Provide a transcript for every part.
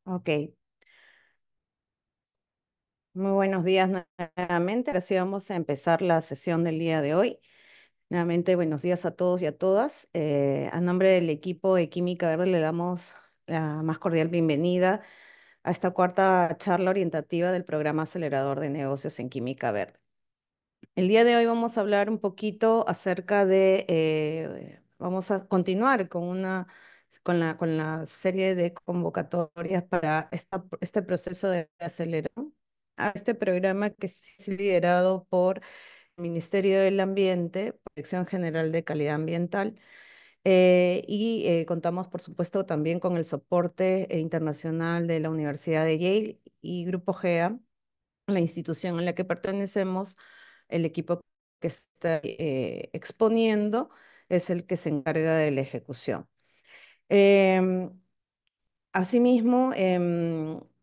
Ok, muy buenos días nuevamente. Ahora sí vamos a empezar la sesión del día de hoy. Nuevamente, buenos días a todos y a todas. A nombre del equipo de Química Verde le damos la más cordial bienvenida a esta cuarta charla orientativa del programa acelerador de negocios en Química Verde. El día de hoy vamos a hablar un poquito acerca vamos a continuar con la serie de convocatorias para este proceso de aceleración a este programa que es liderado por el Ministerio del Ambiente, Protección General de Calidad Ambiental, contamos, por supuesto, también con el soporte internacional de la Universidad de Yale y Grupo GEA, la institución en la que pertenecemos. El equipo que está exponiendo es el que se encarga de la ejecución. Em, Asimismo,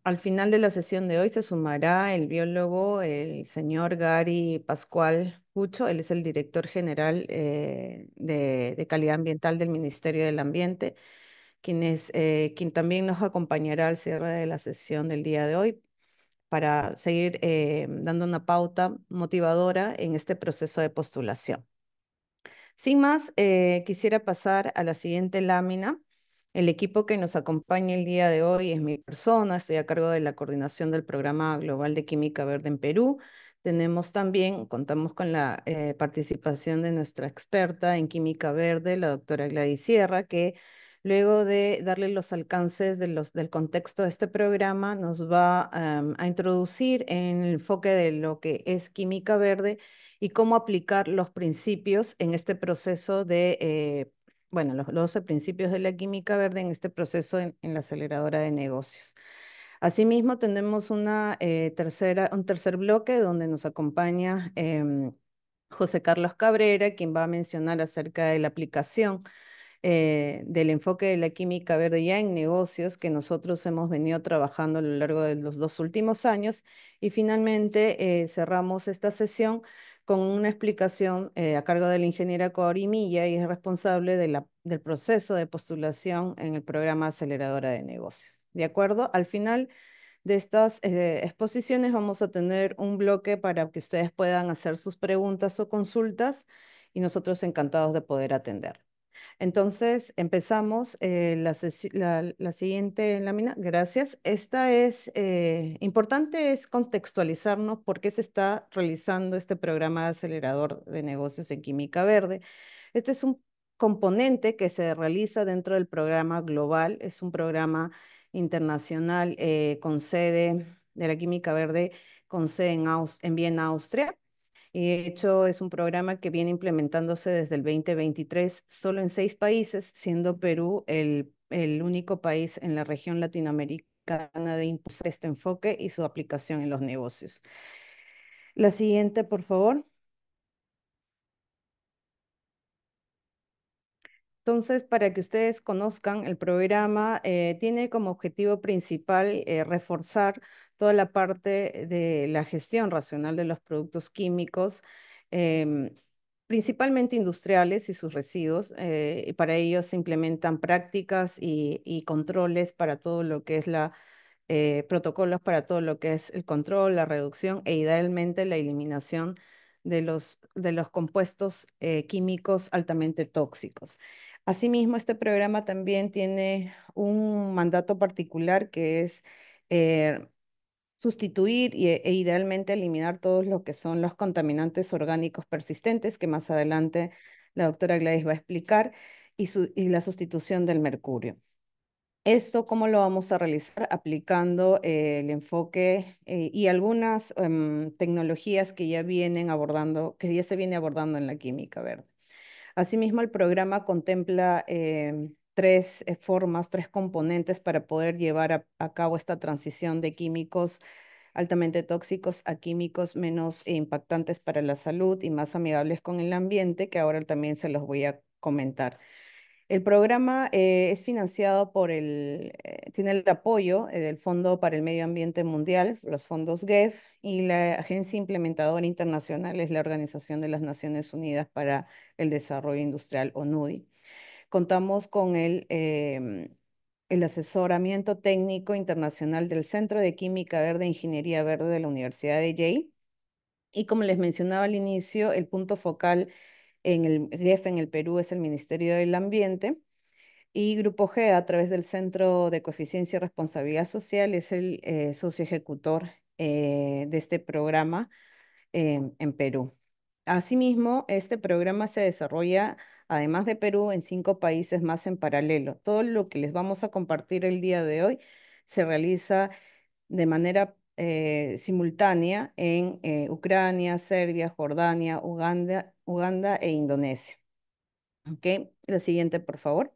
al final de la sesión de hoy se sumará el biólogo, el señor Gary Pascual Pucho. Él es el director general de calidad ambiental del Ministerio del Ambiente, quien también nos acompañará al cierre de la sesión del día de hoy para seguir dando una pauta motivadora en este proceso de postulación. Sin más, quisiera pasar a la siguiente lámina. El equipo que nos acompaña el día de hoy es mi persona. Estoy a cargo de la coordinación del Programa Global de Química Verde en Perú. Contamos con la participación de nuestra experta en química verde, la doctora Gladys Sierra, que luego de darle los alcances del contexto de este programa, nos va a introducir en el enfoque de lo que es química verde y cómo aplicar los principios en este proceso los 12 principios de la química verde en este proceso en la aceleradora de negocios. Asimismo, tenemos un tercer bloque donde nos acompaña José Carlos Cabrera, quien va a mencionar acerca de la aplicación del enfoque de la química verde ya en negocios que nosotros hemos venido trabajando a lo largo de los 2 últimos años. Y finalmente cerramos esta sesión con una explicación a cargo de la ingeniera Cori Milla, y es responsable del proceso de postulación en el programa Aceleradora de Negocios. ¿De acuerdo? Al final de estas exposiciones vamos a tener un bloque para que ustedes puedan hacer sus preguntas o consultas, y nosotros encantados de poder atender. Entonces, empezamos la siguiente lámina. Gracias. Esta es importante es contextualizarnos por qué se está realizando este programa de acelerador de negocios en química verde. Este es un componente que se realiza dentro del programa global. Es un programa internacional con sede de la química verde, con sede en Viena, Austria. Y de hecho, es un programa que viene implementándose desde el 2023 solo en 6 países, siendo Perú el único país en la región latinoamericana de impulsar este enfoque y su aplicación en los negocios. La siguiente, por favor. Entonces, para que ustedes conozcan, el programa tiene como objetivo principal reforzar toda la parte de la gestión racional de los productos químicos, em, principalmente industriales y sus residuos. Y para ello se implementan prácticas y controles para todo lo que es protocolos para todo lo que es el control, la reducción e idealmente la eliminación de los compuestos químicos altamente tóxicos. Asimismo, este programa también tiene un mandato particular que es eh, sustituir e idealmente eliminar todos lo que son los contaminantes orgánicos persistentes, que más adelante la doctora Gladys va a explicar, y la sustitución del mercurio. Esto, ¿cómo lo vamos a realizar? Aplicando el enfoque y algunas tecnologías que ya vienen abordando, que ya se viene abordando en la química verde. Asimismo, el programa contempla tres componentes para poder llevar a cabo esta transición de químicos altamente tóxicos a químicos menos impactantes para la salud y más amigables con el ambiente, que ahora también se los voy a comentar. El programa es financiado tiene el apoyo del Fondo para el Medio Ambiente Mundial, los fondos GEF, y la Agencia Implementadora Internacional es la Organización de las Naciones Unidas para el Desarrollo Industrial, ONUDI. Contamos con el asesoramiento técnico internacional del Centro de Química Verde e Ingeniería Verde de la Universidad de Yale. Y como les mencionaba al inicio, el punto focal en el GEF en el Perú es el Ministerio del Ambiente. Y Grupo G, a través del Centro de Coeficiencia y Responsabilidad Social, es el socio ejecutor de este programa en Perú. Asimismo, este programa se desarrolla, además de Perú, en 5 países más en paralelo. Todo lo que les vamos a compartir el día de hoy se realiza de manera simultánea en Ucrania, Serbia, Jordania, Uganda e Indonesia. ¿Ok? La siguiente, por favor.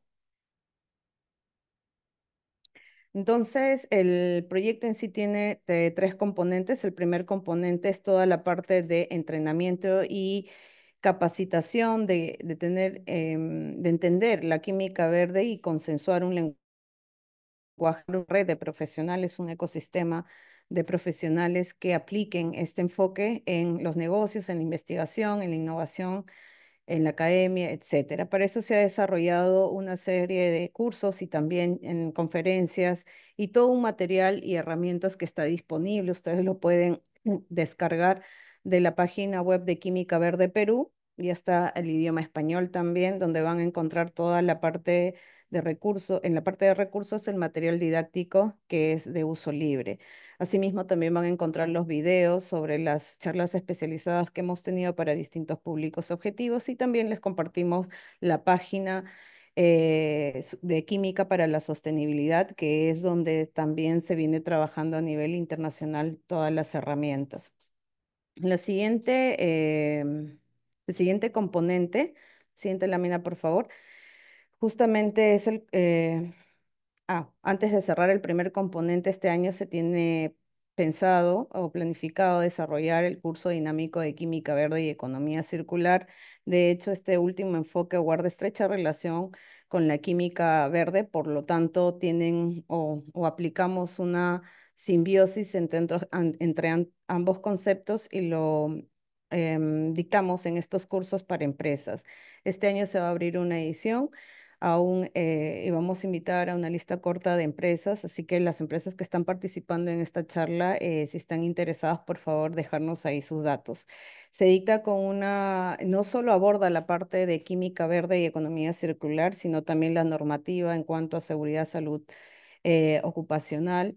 Entonces, el proyecto en sí tiene 3 componentes. El primer componente es toda la parte de entrenamiento y capacitación de entender la química verde y consensuar un lenguaje, una red de profesionales, un ecosistema de profesionales que apliquen este enfoque en los negocios, en la investigación, en la innovación en la academia, etcétera. Para eso se ha desarrollado una serie de cursos y también en conferencias y todo un material y herramientas que está disponible. Ustedes lo pueden descargar de la página web de Química Verde Perú. Ya está el idioma español también, donde van a encontrar toda la parte de recursos. En la parte de recursos, el material didáctico que es de uso libre. Asimismo, también van a encontrar los videos sobre las charlas especializadas que hemos tenido para distintos públicos objetivos y también les compartimos la página de Química para la Sostenibilidad, que es donde también se viene trabajando a nivel internacional todas las herramientas. La siguiente, el siguiente componente, siguiente lámina, por favor, justamente es antes de cerrar el primer componente, este año se tiene pensado o planificado desarrollar el curso dinámico de Química Verde y Economía Circular. De hecho, este último enfoque guarda estrecha relación con la química verde, por lo tanto, tienen o aplicamos una simbiosis entre ambos conceptos y lo dictamos en estos cursos para empresas. Este año se va a abrir una edición y vamos a invitar a una lista corta de empresas, así que las empresas que están participando en esta charla, si están interesadas, por favor, dejarnos ahí sus datos. Se dicta no solo aborda la parte de química verde y economía circular, sino también la normativa en cuanto a seguridad, salud ocupacional,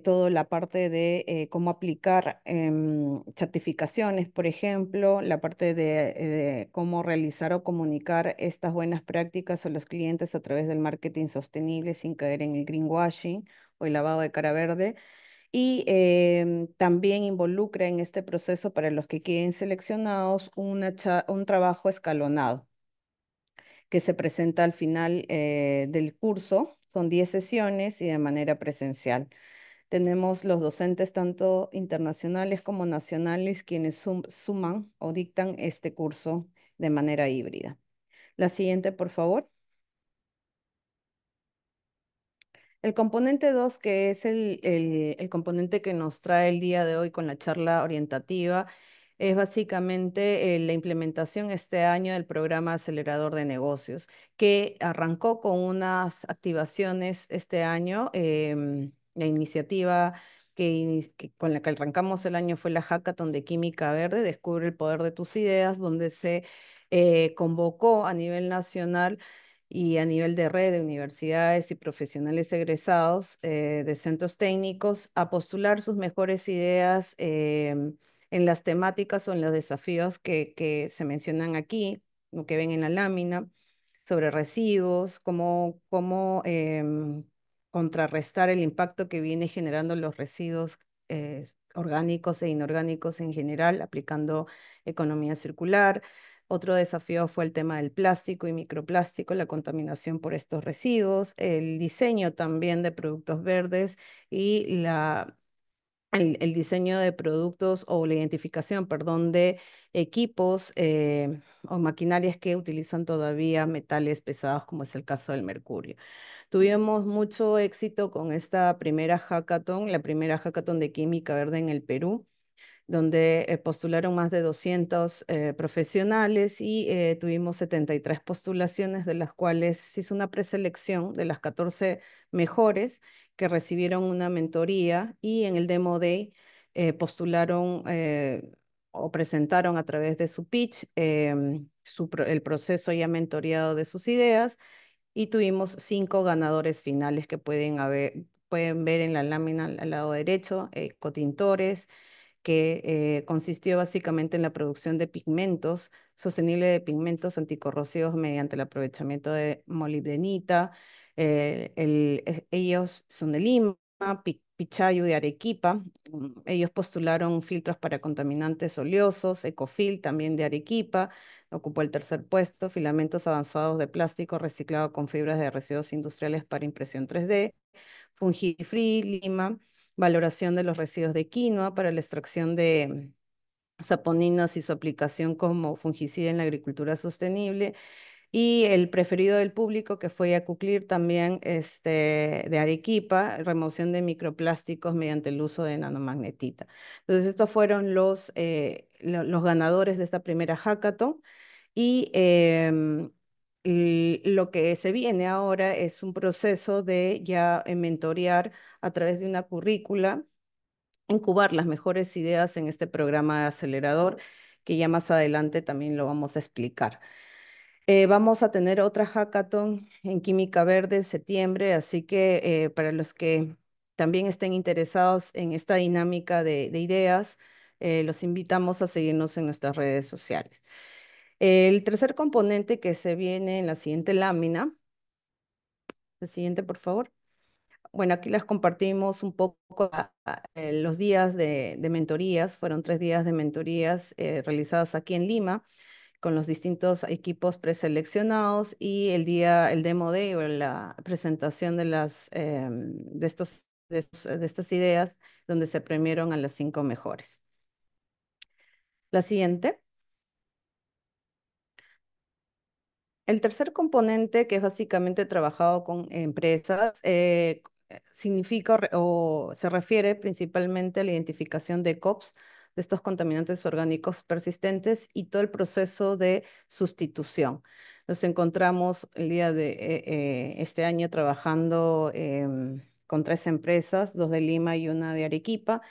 toda la parte de cómo aplicar certificaciones, por ejemplo, la parte de cómo realizar o comunicar estas buenas prácticas a los clientes a través del marketing sostenible sin caer en el greenwashing o el lavado de cara verde. Y también involucra en este proceso para los que queden seleccionados un trabajo escalonado que se presenta al final del curso. Son 10 sesiones y de manera presencial. Tenemos los docentes tanto internacionales como nacionales quienes suman o dictan este curso de manera híbrida. La siguiente, por favor. El componente 2, que es el componente que nos trae el día de hoy con la charla orientativa, es básicamente la implementación este año del programa Acelerador de Negocios, que arrancó con unas activaciones este año. La iniciativa con la que arrancamos el año fue la Hackathon de Química Verde, Descubre el poder de tus ideas, donde se convocó a nivel nacional y a nivel de red de universidades y profesionales egresados de centros técnicos a postular sus mejores ideas en las temáticas o en los desafíos que se mencionan aquí, lo que ven en la lámina, sobre residuos, cómo contrarrestar el impacto que viene generando los residuos orgánicos e inorgánicos en general, aplicando economía circular. Otro desafío fue el tema del plástico y microplástico, la contaminación por estos residuos, el diseño también de productos verdes y el diseño de productos o la identificación, perdón, de equipos o maquinarias que utilizan todavía metales pesados, como es el caso del mercurio. Tuvimos mucho éxito con esta primera hackathon, la primera hackathon de química verde en el Perú. donde postularon más de 200 profesionales y tuvimos 73 postulaciones, de las cuales se hizo una preselección de las 14 mejores que recibieron una mentoría y en el Demo Day postularon o presentaron a través de su pitch el proceso ya mentoreado de sus ideas y tuvimos 5 ganadores finales que pueden ver en la lámina al lado derecho, cotintores, que consistió básicamente en la producción de pigmentos, sostenible de pigmentos anticorrosivos mediante el aprovechamiento de molibdenita. Ellos son de Lima, Pichayu de Arequipa. Ellos postularon filtros para contaminantes oleosos, Ecofil también de Arequipa, ocupó el tercer puesto, filamentos avanzados de plástico reciclado con fibras de residuos industriales para impresión 3D, Fungifree, Lima, valoración de los residuos de quinoa para la extracción de saponinas y su aplicación como fungicida en la agricultura sostenible. Y el preferido del público, que fue Yacuclir, también de Arequipa, remoción de microplásticos mediante el uso de nanomagnetita. Entonces, estos fueron los ganadores de esta primera hackathon. Y lo que se viene ahora es un proceso de ya mentorear a través de una currícula, incubar las mejores ideas en este programa de acelerador, que ya más adelante también lo vamos a explicar. Vamos a tener otra hackathon en Química Verde en septiembre, así que para los que también estén interesados en esta dinámica de ideas, los invitamos a seguirnos en nuestras redes sociales. El tercer componente que se viene en la siguiente lámina, la siguiente, por favor. Bueno, aquí les compartimos un poco los días de mentorías. Fueron 3 días de mentorías realizadas aquí en Lima con los distintos equipos preseleccionados y el Demo Day o la presentación de estas ideas donde se premiaron a las 5 mejores. La siguiente. El tercer componente, que es básicamente trabajado con empresas, significa o se refiere principalmente a la identificación de COPS, de estos contaminantes orgánicos persistentes y todo el proceso de sustitución. Nos encontramos el día de este año trabajando con 3 empresas, 2 de Lima y una de Arequipa,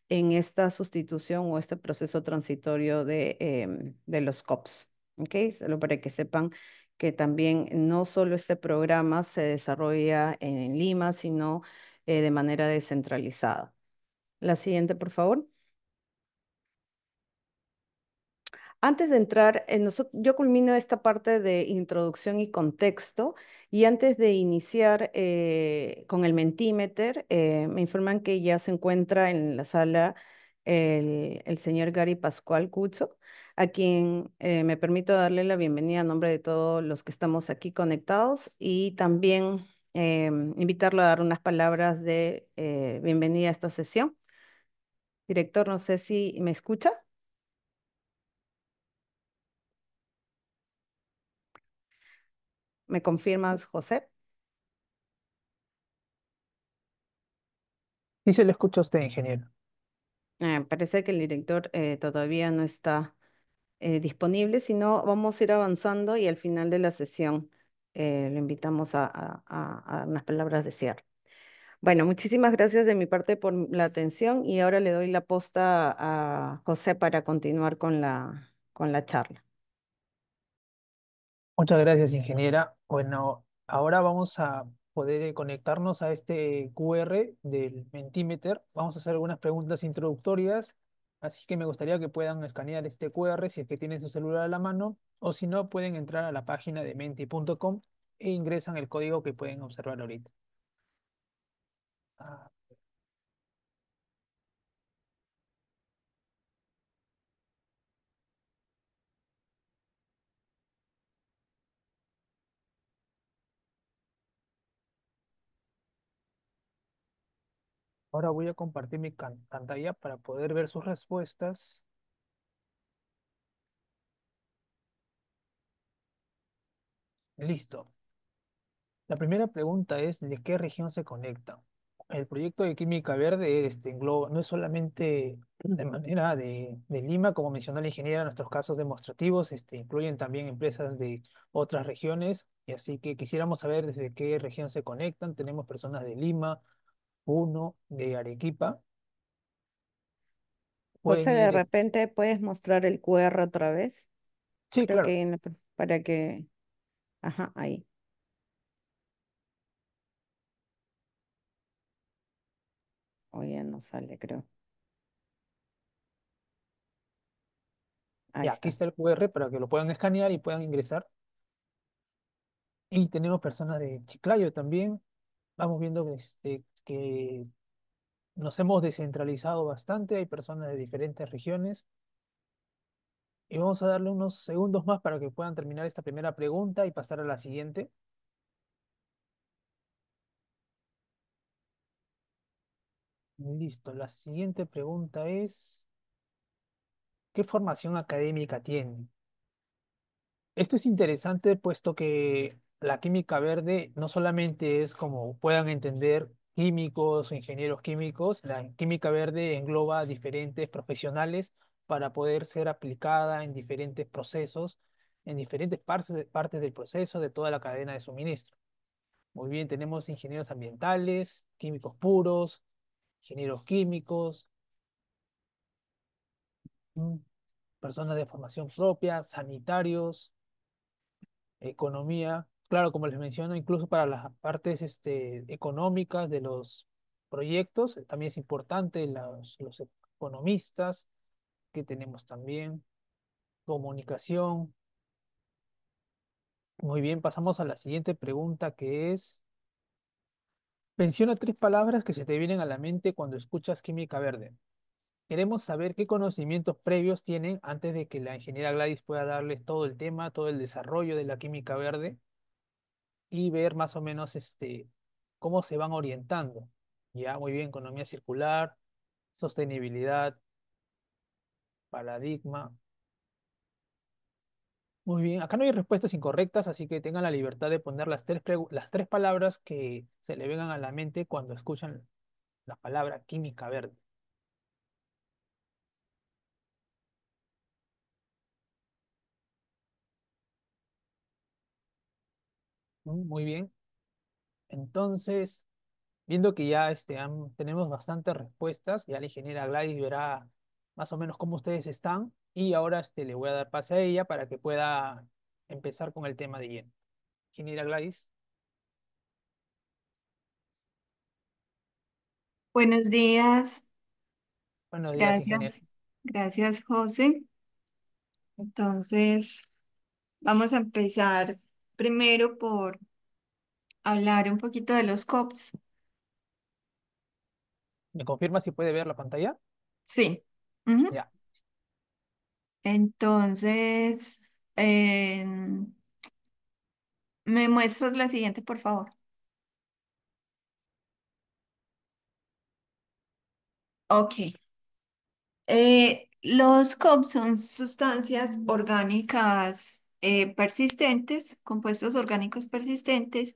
en esta sustitución o este proceso transitorio de los COPS. ¿Ok? Solo para que sepan que también no solo este programa se desarrolla en Lima, sino de manera descentralizada. La siguiente, por favor. Antes de entrar, yo culmino esta parte de introducción y contexto y antes de iniciar con el Mentimeter, me informan que ya se encuentra en la sala el señor Gary Pascual Cucho, a quien me permito darle la bienvenida a nombre de todos los que estamos aquí conectados y también invitarlo a dar unas palabras de bienvenida a esta sesión. Director, no sé si me escucha. ¿Me confirmas, José? Sí se le escucha a usted, ingeniero. Parece que el director todavía no está disponible, sino vamos a ir avanzando y al final de la sesión le invitamos a unas palabras de cierre. Bueno, muchísimas gracias de mi parte por la atención y ahora le doy la posta a José para continuar con la charla. Muchas gracias, ingeniera. Bueno, ahora vamos a poder conectarnos a este QR del Mentimeter. Vamos a hacer algunas preguntas introductorias, así que me gustaría que puedan escanear este QR si es que tienen su celular a la mano, o si no, pueden entrar a la página de menti.com e ingresan el código que pueden observar ahorita. Ah, Ahora voy a compartir mi pantalla para poder ver sus respuestas. Listo. La primera pregunta es: ¿de qué región se conecta? el proyecto de Química Verde engloba, no es solamente de manera de Lima, como mencionó la ingeniera, nuestros casos demostrativos incluyen también empresas de otras regiones, y así que quisiéramos saber desde qué región se conectan. Tenemos personas de Lima, Puno, de Arequipa. Pueden José, de ir, repente puedes mostrar el QR otra vez. sí, Creo claro, que para que, ajá, ahí, o ya no sale, creo. Ahí ya aquí está. está el QR para que lo puedan escanear y puedan ingresar. Y tenemos personas de Chiclayo también. Vamos viendo que nos hemos descentralizado bastante, hay personas de diferentes regiones. Y vamos a darle unos segundos más para que puedan terminar esta primera pregunta y pasar a la siguiente. Listo, la siguiente pregunta es, ¿qué formación académica tienen? Esto es interesante puesto que la química verde no solamente es como puedan entender químicos o ingenieros químicos, la química verde engloba diferentes profesionales para poder ser aplicada en diferentes procesos, en diferentes partes del proceso de toda la cadena de suministro. Muy bien, tenemos ingenieros ambientales, químicos puros, ingenieros químicos, mm, personas de formación propia, sanitarios, economía. Claro, como les menciono, incluso para las partes económicas de los proyectos, también es importante los economistas que tenemos también, comunicación. Muy bien, pasamos a la siguiente pregunta que es, menciona tres palabras que se te vienen a la mente cuando escuchas química verde. Queremos saber qué conocimientos previos tienen antes de que la ingeniera Gladys pueda darles todo el tema, todo el desarrollo de la química verde y ver más o menos cómo se van orientando. Ya, muy bien, economía circular, sostenibilidad, paradigma. Muy bien, acá no hay respuestas incorrectas, así que tengan la libertad de poner las tres palabras que se le vengan a la mente cuando escuchan la palabra química verde. Muy bien, entonces, viendo que ya tenemos bastantes respuestas, ya la ingeniera Gladys verá más o menos cómo ustedes están y ahora le voy a dar pase a ella para que pueda empezar con el tema de lleno. Ingeniera Gladys, Buenos días, buenos días, ingeniera. gracias, gracias José. Entonces, vamos a empezar primero por hablar un poquito de los COPs. ¿Me confirma si puede ver la pantalla? Sí. Ujú. Ya, Entonces, ¿me muestras la siguiente, por favor? Ok. Los COPs son sustancias orgánicas persistentes, compuestos orgánicos persistentes.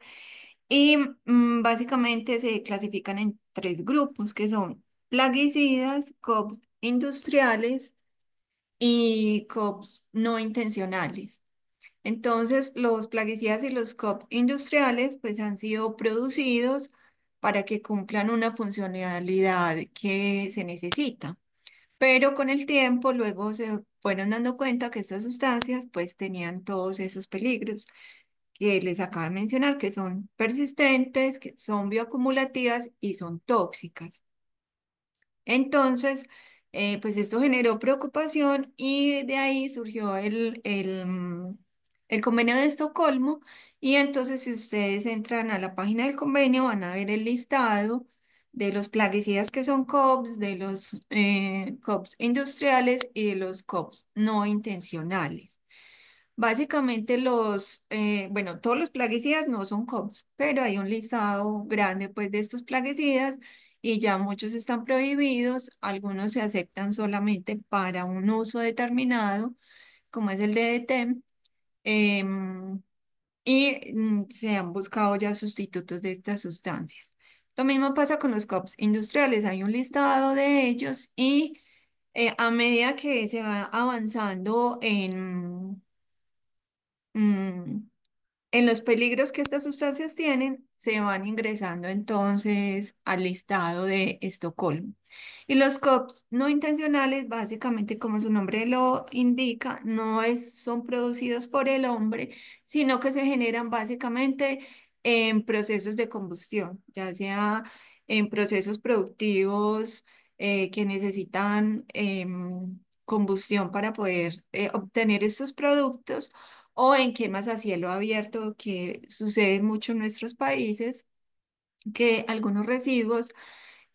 Y básicamente se clasifican en tres grupos que son plaguicidas, COPs industriales y COPs no intencionales. Entonces, los plaguicidas y los COP industriales pues han sido producidos para que cumplan una funcionalidad que se necesita. Pero con el tiempo luego se fueron dando cuenta que estas sustancias pues tenían todos esos peligros que les acabo de mencionar, que son persistentes, que son bioacumulativas y son tóxicas. Entonces, pues esto generó preocupación y de ahí surgió el convenio de Estocolmo. Y entonces, si ustedes entran a la página del convenio, van a ver el listado de los plaguicidas que son COPS, de los COPS industriales y de los COPS no intencionales. Básicamente bueno, todos los plaguicidas no son COPS, pero hay un listado grande pues de estos plaguicidas y ya muchos están prohibidos, algunos se aceptan solamente para un uso determinado, como es el DDT, y se han buscado ya sustitutos de estas sustancias. Lo mismo pasa con los COPs industriales, hay un listado de ellos y a medida que se va avanzando mm, en los peligros que estas sustancias tienen, se van ingresando entonces al listado de Estocolmo. Y los COPs no intencionales, básicamente como su nombre lo indica, son producidos por el hombre, sino que se generan básicamente en procesos de combustión, ya sea en procesos productivos que necesitan combustión para poder obtener estos productos o en quemas a cielo abierto, que sucede mucho en nuestros países, que algunos residuos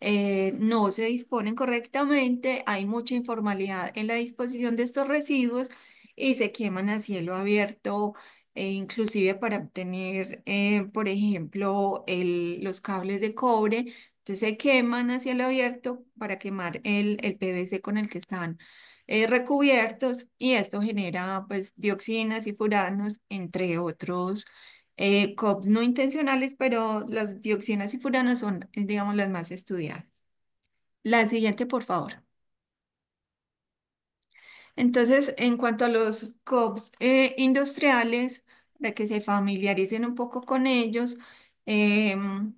no se disponen correctamente, hay mucha informalidad en la disposición de estos residuos y se queman a cielo abierto, inclusive para obtener, por ejemplo, los cables de cobre. Entonces se queman a cielo abierto para quemar el PVC con el que están recubiertos y esto genera pues dioxinas y furanos, entre otros COPs no intencionales, pero las dioxinas y furanos son, digamos, las más estudiadas. La siguiente, por favor. Entonces, en cuanto a los COPs industriales, para que se familiaricen un poco con ellos, em,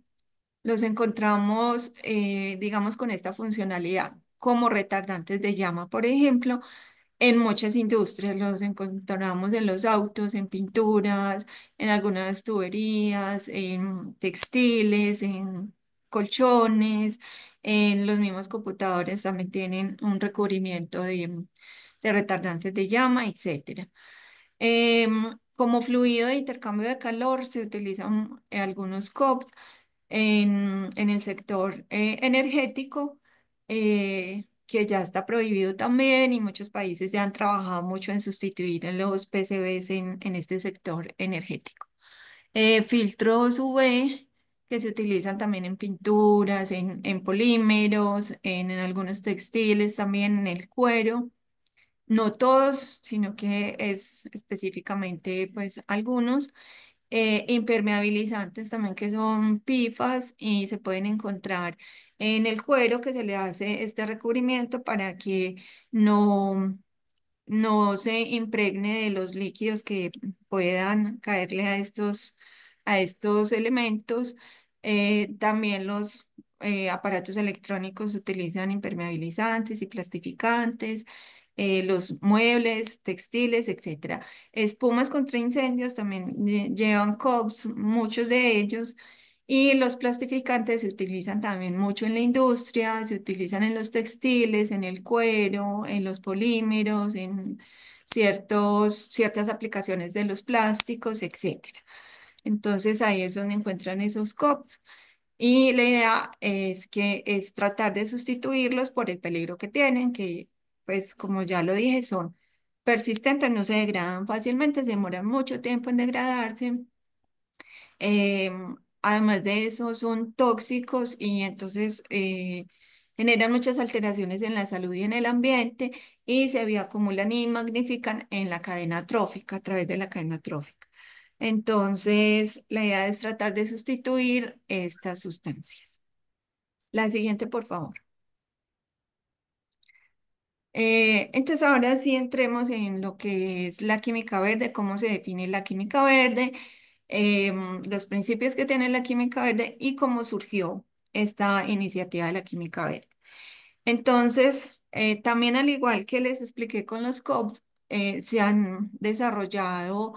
los encontramos, digamos, con esta funcionalidad, como retardantes de llama, por ejemplo. En muchas industrias los encontramos en los autos, en pinturas, en algunas tuberías, en textiles, en colchones, en los mismos computadores también tienen un recubrimiento de retardantes de llama, etcétera. Como fluido de intercambio de calor se utilizan algunos COPs en el sector energético, que ya está prohibido también y muchos países ya han trabajado mucho en sustituir a los PCBs en este sector energético. Filtros UV que se utilizan también en pinturas, en polímeros, en algunos textiles, también en el cuero. No todos, sino que es específicamente pues algunos impermeabilizantes también que son pifas y se pueden encontrar en el cuero que se le hace este recubrimiento para que no, no se impregne de los líquidos que puedan caerle a estos elementos. También los aparatos electrónicos utilizan impermeabilizantes y plastificantes, los muebles, textiles, etcétera. Espumas contra incendios también llevan COBs, muchos de ellos. Y los plastificantes se utilizan también mucho en la industria, se utilizan en los textiles, en el cuero, en los polímeros, en ciertas aplicaciones de los plásticos, etcétera. Entonces ahí es donde encuentran esos COPs. Y la idea es tratar de sustituirlos por el peligro que tienen, que pues como ya lo dije, son persistentes, no se degradan fácilmente, se demoran mucho tiempo en degradarse. Además de eso, son tóxicos y entonces generan muchas alteraciones en la salud y en el ambiente y se bioacumulan y magnifican en la cadena trófica, a través de la cadena trófica. Entonces, la idea es tratar de sustituir estas sustancias. La siguiente, por favor. Entonces, ahora sí entremos en lo que es la química verde, cómo se define la química verde, los principios que tiene la química verde y cómo surgió esta iniciativa de la química verde. Entonces, también al igual que les expliqué con los COPs, se han desarrollado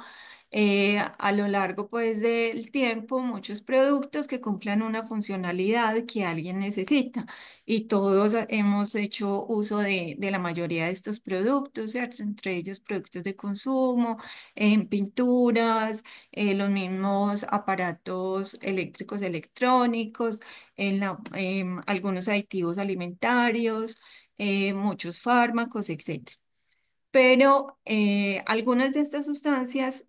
a lo largo pues del tiempo muchos productos que cumplan una funcionalidad que alguien necesita y todos hemos hecho uso de la mayoría de estos productos, ¿cierto? Entre ellos productos de consumo, en pinturas, los mismos aparatos eléctricos electrónicos, algunos aditivos alimentarios, muchos fármacos, etcétera. Pero algunas de estas sustancias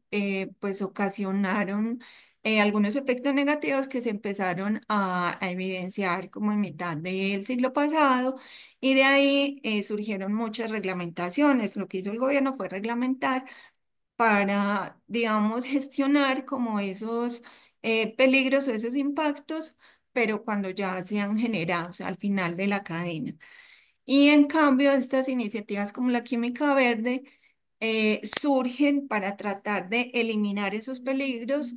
pues ocasionaron algunos efectos negativos que se empezaron a evidenciar como en mitad del siglo pasado y de ahí surgieron muchas reglamentaciones. Lo que hizo el gobierno fue reglamentar para, digamos, gestionar como esos peligros o esos impactos pero cuando ya se han generado, o sea, al final de la cadena. Y en cambio, estas iniciativas como la química verde surgen para tratar de eliminar esos peligros,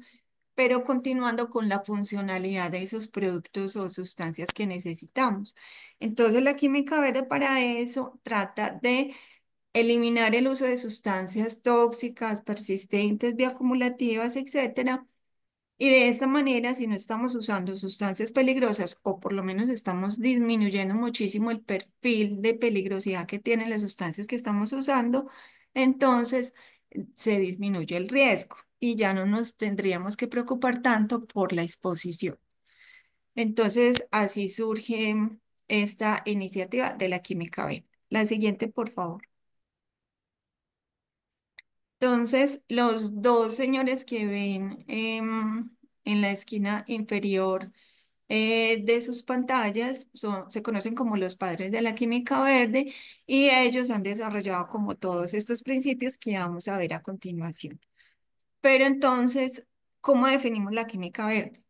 pero continuando con la funcionalidad de esos productos o sustancias que necesitamos. Entonces, la química verde para eso trata de eliminar el uso de sustancias tóxicas, persistentes, bioacumulativas, etcétera. Y de esta manera, si no estamos usando sustancias peligrosas o por lo menos estamos disminuyendo muchísimo el perfil de peligrosidad que tienen las sustancias que estamos usando, entonces se disminuye el riesgo y ya no nos tendríamos que preocupar tanto por la exposición. Entonces, así surge esta iniciativa de la química B. La siguiente, por favor. Entonces, los dos señores que ven en la esquina inferior de sus pantallas se conocen como los padres de la química verde y ellos han desarrollado como todos estos principios que vamos a ver a continuación. Pero entonces, ¿cómo definimos la química verde?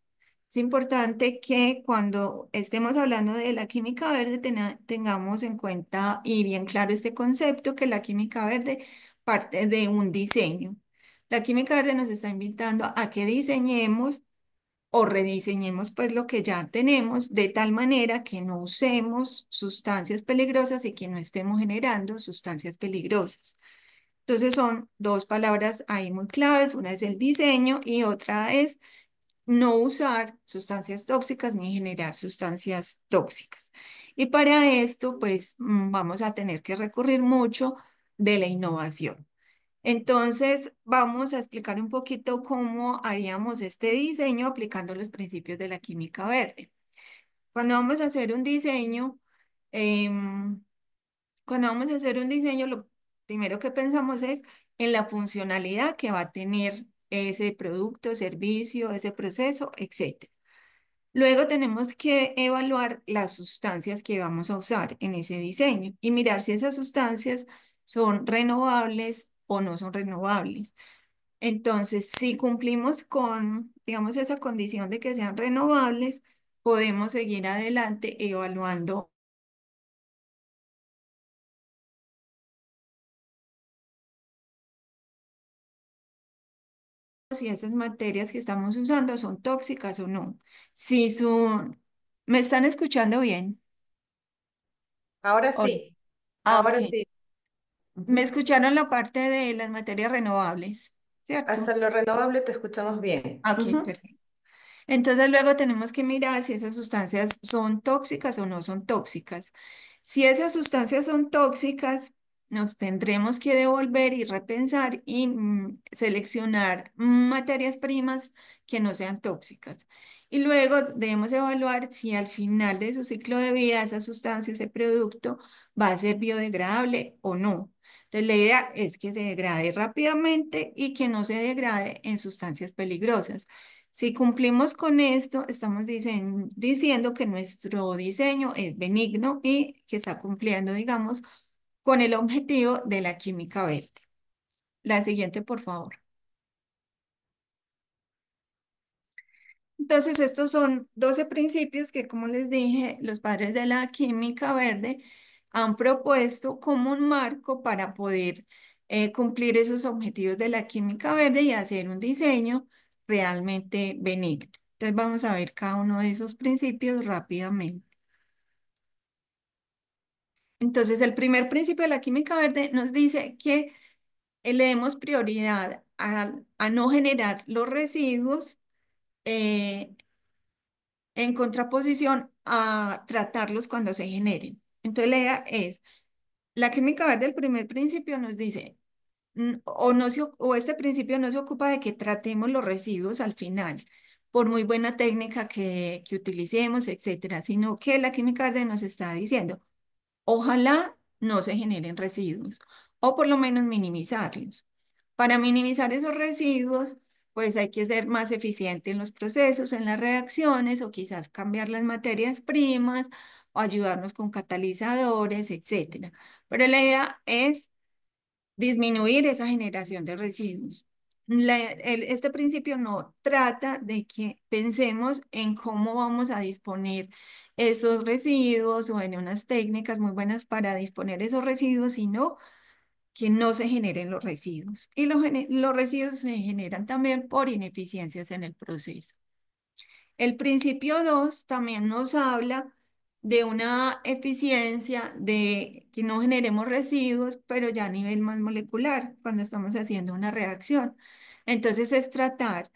Es importante que cuando estemos hablando de la química verde tengamos en cuenta y bien claro este concepto que la química verde parte de un diseño. La química verde nos está invitando a que diseñemos o rediseñemos pues lo que ya tenemos de tal manera que no usemos sustancias peligrosas y que no estemos generando sustancias peligrosas. Entonces son dos palabras ahí muy claves, una es el diseño y otra es no usar sustancias tóxicas ni generar sustancias tóxicas. Y para esto, pues vamos a tener que recurrir mucho de la innovación. Entonces, vamos a explicar un poquito cómo haríamos este diseño aplicando los principios de la química verde. Cuando vamos a hacer un diseño, em, cuando vamos a hacer un diseño, lo primero que pensamos es en la funcionalidad que va a tener ese producto, servicio, ese proceso, etc. Luego tenemos que evaluar las sustancias que vamos a usar en ese diseño y mirar si esas sustancias son renovables o no son renovables. Entonces, si cumplimos con, digamos, esa condición de que sean renovables, podemos seguir adelante evaluando si esas materias que estamos usando son tóxicas o no. Si son, ¿me están escuchando bien? Ahora O- sí, ok. ahora sí. Me Ujú. escucharon la parte de las materias renovables, ¿cierto? Hasta lo renovable te escuchamos bien. Ok, Ujú. perfecto. Entonces luego tenemos que mirar si esas sustancias son tóxicas o no son tóxicas. Si esas sustancias son tóxicas, nos tendremos que devolver y repensar y seleccionar materias primas que no sean tóxicas. Y luego debemos evaluar si al final de su ciclo de vida esa sustancia, ese producto, va a ser biodegradable o no. Entonces la idea es que se degrade rápidamente y que no se degrade en sustancias peligrosas. Si cumplimos con esto, estamos diciendo que nuestro diseño es benigno y que está cumpliendo, digamos, con el objetivo de la química verde. La siguiente, por favor. Entonces, estos son 12 principios que, como les dije, los padres de la química verde han propuesto como un marco para poder cumplir esos objetivos de la química verde y hacer un diseño realmente benigno. Entonces, vamos a ver cada uno de esos principios rápidamente. Entonces, el primer principio de la química verde nos dice que le demos prioridad a no generar los residuos eh, en contraposición a tratarlos cuando se generen. Entonces, la idea es, la química verde, el primer principio nos dice, o este principio no se ocupa de que tratemos los residuos al final, por muy buena técnica que utilicemos, etcétera, sino que la química verde nos está diciendo, ojalá no se generen residuos o por lo menos minimizarlos. Para minimizar esos residuos, pues hay que ser más eficiente en los procesos, en las reacciones o quizás cambiar las materias primas o ayudarnos con catalizadores, etcétera. Pero la idea es disminuir esa generación de residuos. este principio no trata de que pensemos en cómo vamos a disponer esos residuos o en unas técnicas muy buenas para disponer esos residuos, sino que no se generen los residuos. Y los residuos se generan también por ineficiencias en el proceso. El principio 2 también nos habla de una eficiencia de que no generemos residuos, pero ya a nivel más molecular, cuando estamos haciendo una reacción. Entonces es tratar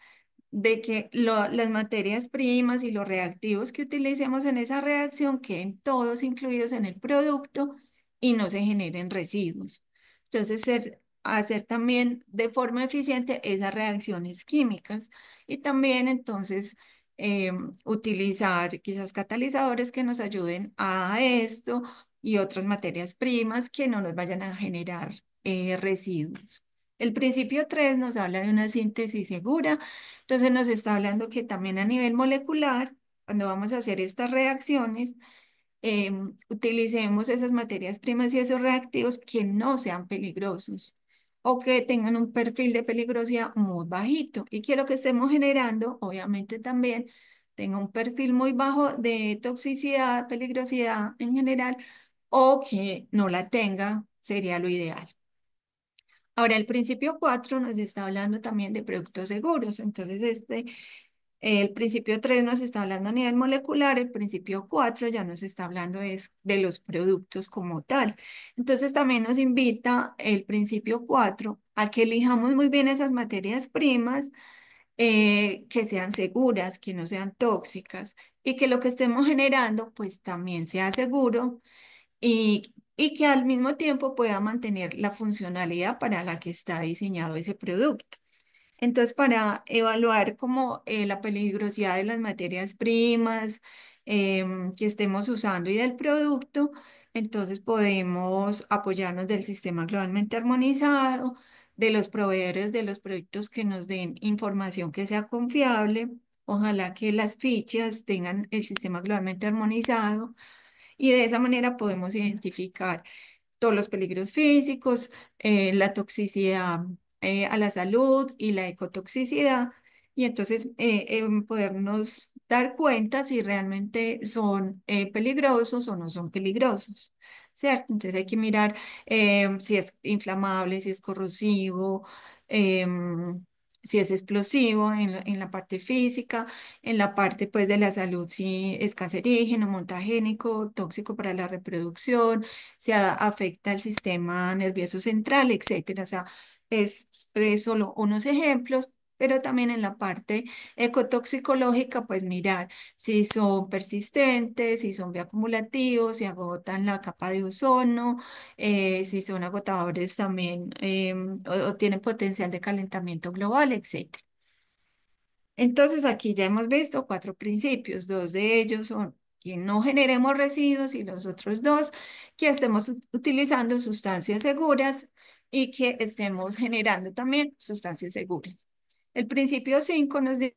de que las materias primas y los reactivos que utilicemos en esa reacción queden todos incluidos en el producto y no se generen residuos. Entonces, hacer también de forma eficiente esas reacciones químicas y también entonces utilizar quizás catalizadores que nos ayuden a esto y otras materias primas que no nos vayan a generar residuos. El principio 3 nos habla de una síntesis segura, entonces nos está hablando que también a nivel molecular, cuando vamos a hacer estas reacciones, utilicemos esas materias primas y esos reactivos que no sean peligrosos o que tengan un perfil de peligrosidad muy bajito. Y quiero que estemos generando, obviamente también, tenga un perfil muy bajo de toxicidad, peligrosidad en general, o que no la tenga, sería lo ideal. Ahora, el principio 4 nos está hablando también de productos seguros. Entonces, el principio 3 nos está hablando a nivel molecular, el principio 4 ya nos está hablando de los productos como tal. Entonces, también nos invita el principio 4 a que elijamos muy bien esas materias primas que sean seguras, que no sean tóxicas y que lo que estemos generando pues también sea seguro y que al mismo tiempo pueda mantener la funcionalidad para la que está diseñado ese producto. Entonces, para evaluar como la peligrosidad de las materias primas que estemos usando y del producto, entonces podemos apoyarnos del sistema globalmente armonizado, de los proveedores de los productos que nos den información que sea confiable. Ojalá que las fichas tengan el sistema globalmente armonizado y de esa manera podemos identificar todos los peligros físicos, la toxicidad a la salud y la ecotoxicidad, y entonces podernos dar cuenta si realmente son peligrosos o no son peligrosos, ¿cierto? Entonces hay que mirar si es inflamable, si es corrosivo, si es explosivo en la parte física, en la parte pues de la salud, si es cancerígeno, mutagénico, tóxico para la reproducción, afecta el sistema nervioso central, etcétera. O sea, es solo unos ejemplos, pero también en la parte ecotoxicológica, pues mirar si son persistentes, si son bioacumulativos, si agotan la capa de ozono, si son agotadores también o tienen potencial de calentamiento global, etcétera. Entonces aquí ya hemos visto 4 principios, 2 de ellos son que no generemos residuos y los otros 2 que estemos utilizando sustancias seguras y que estemos generando también sustancias seguras. El principio 5 nos dice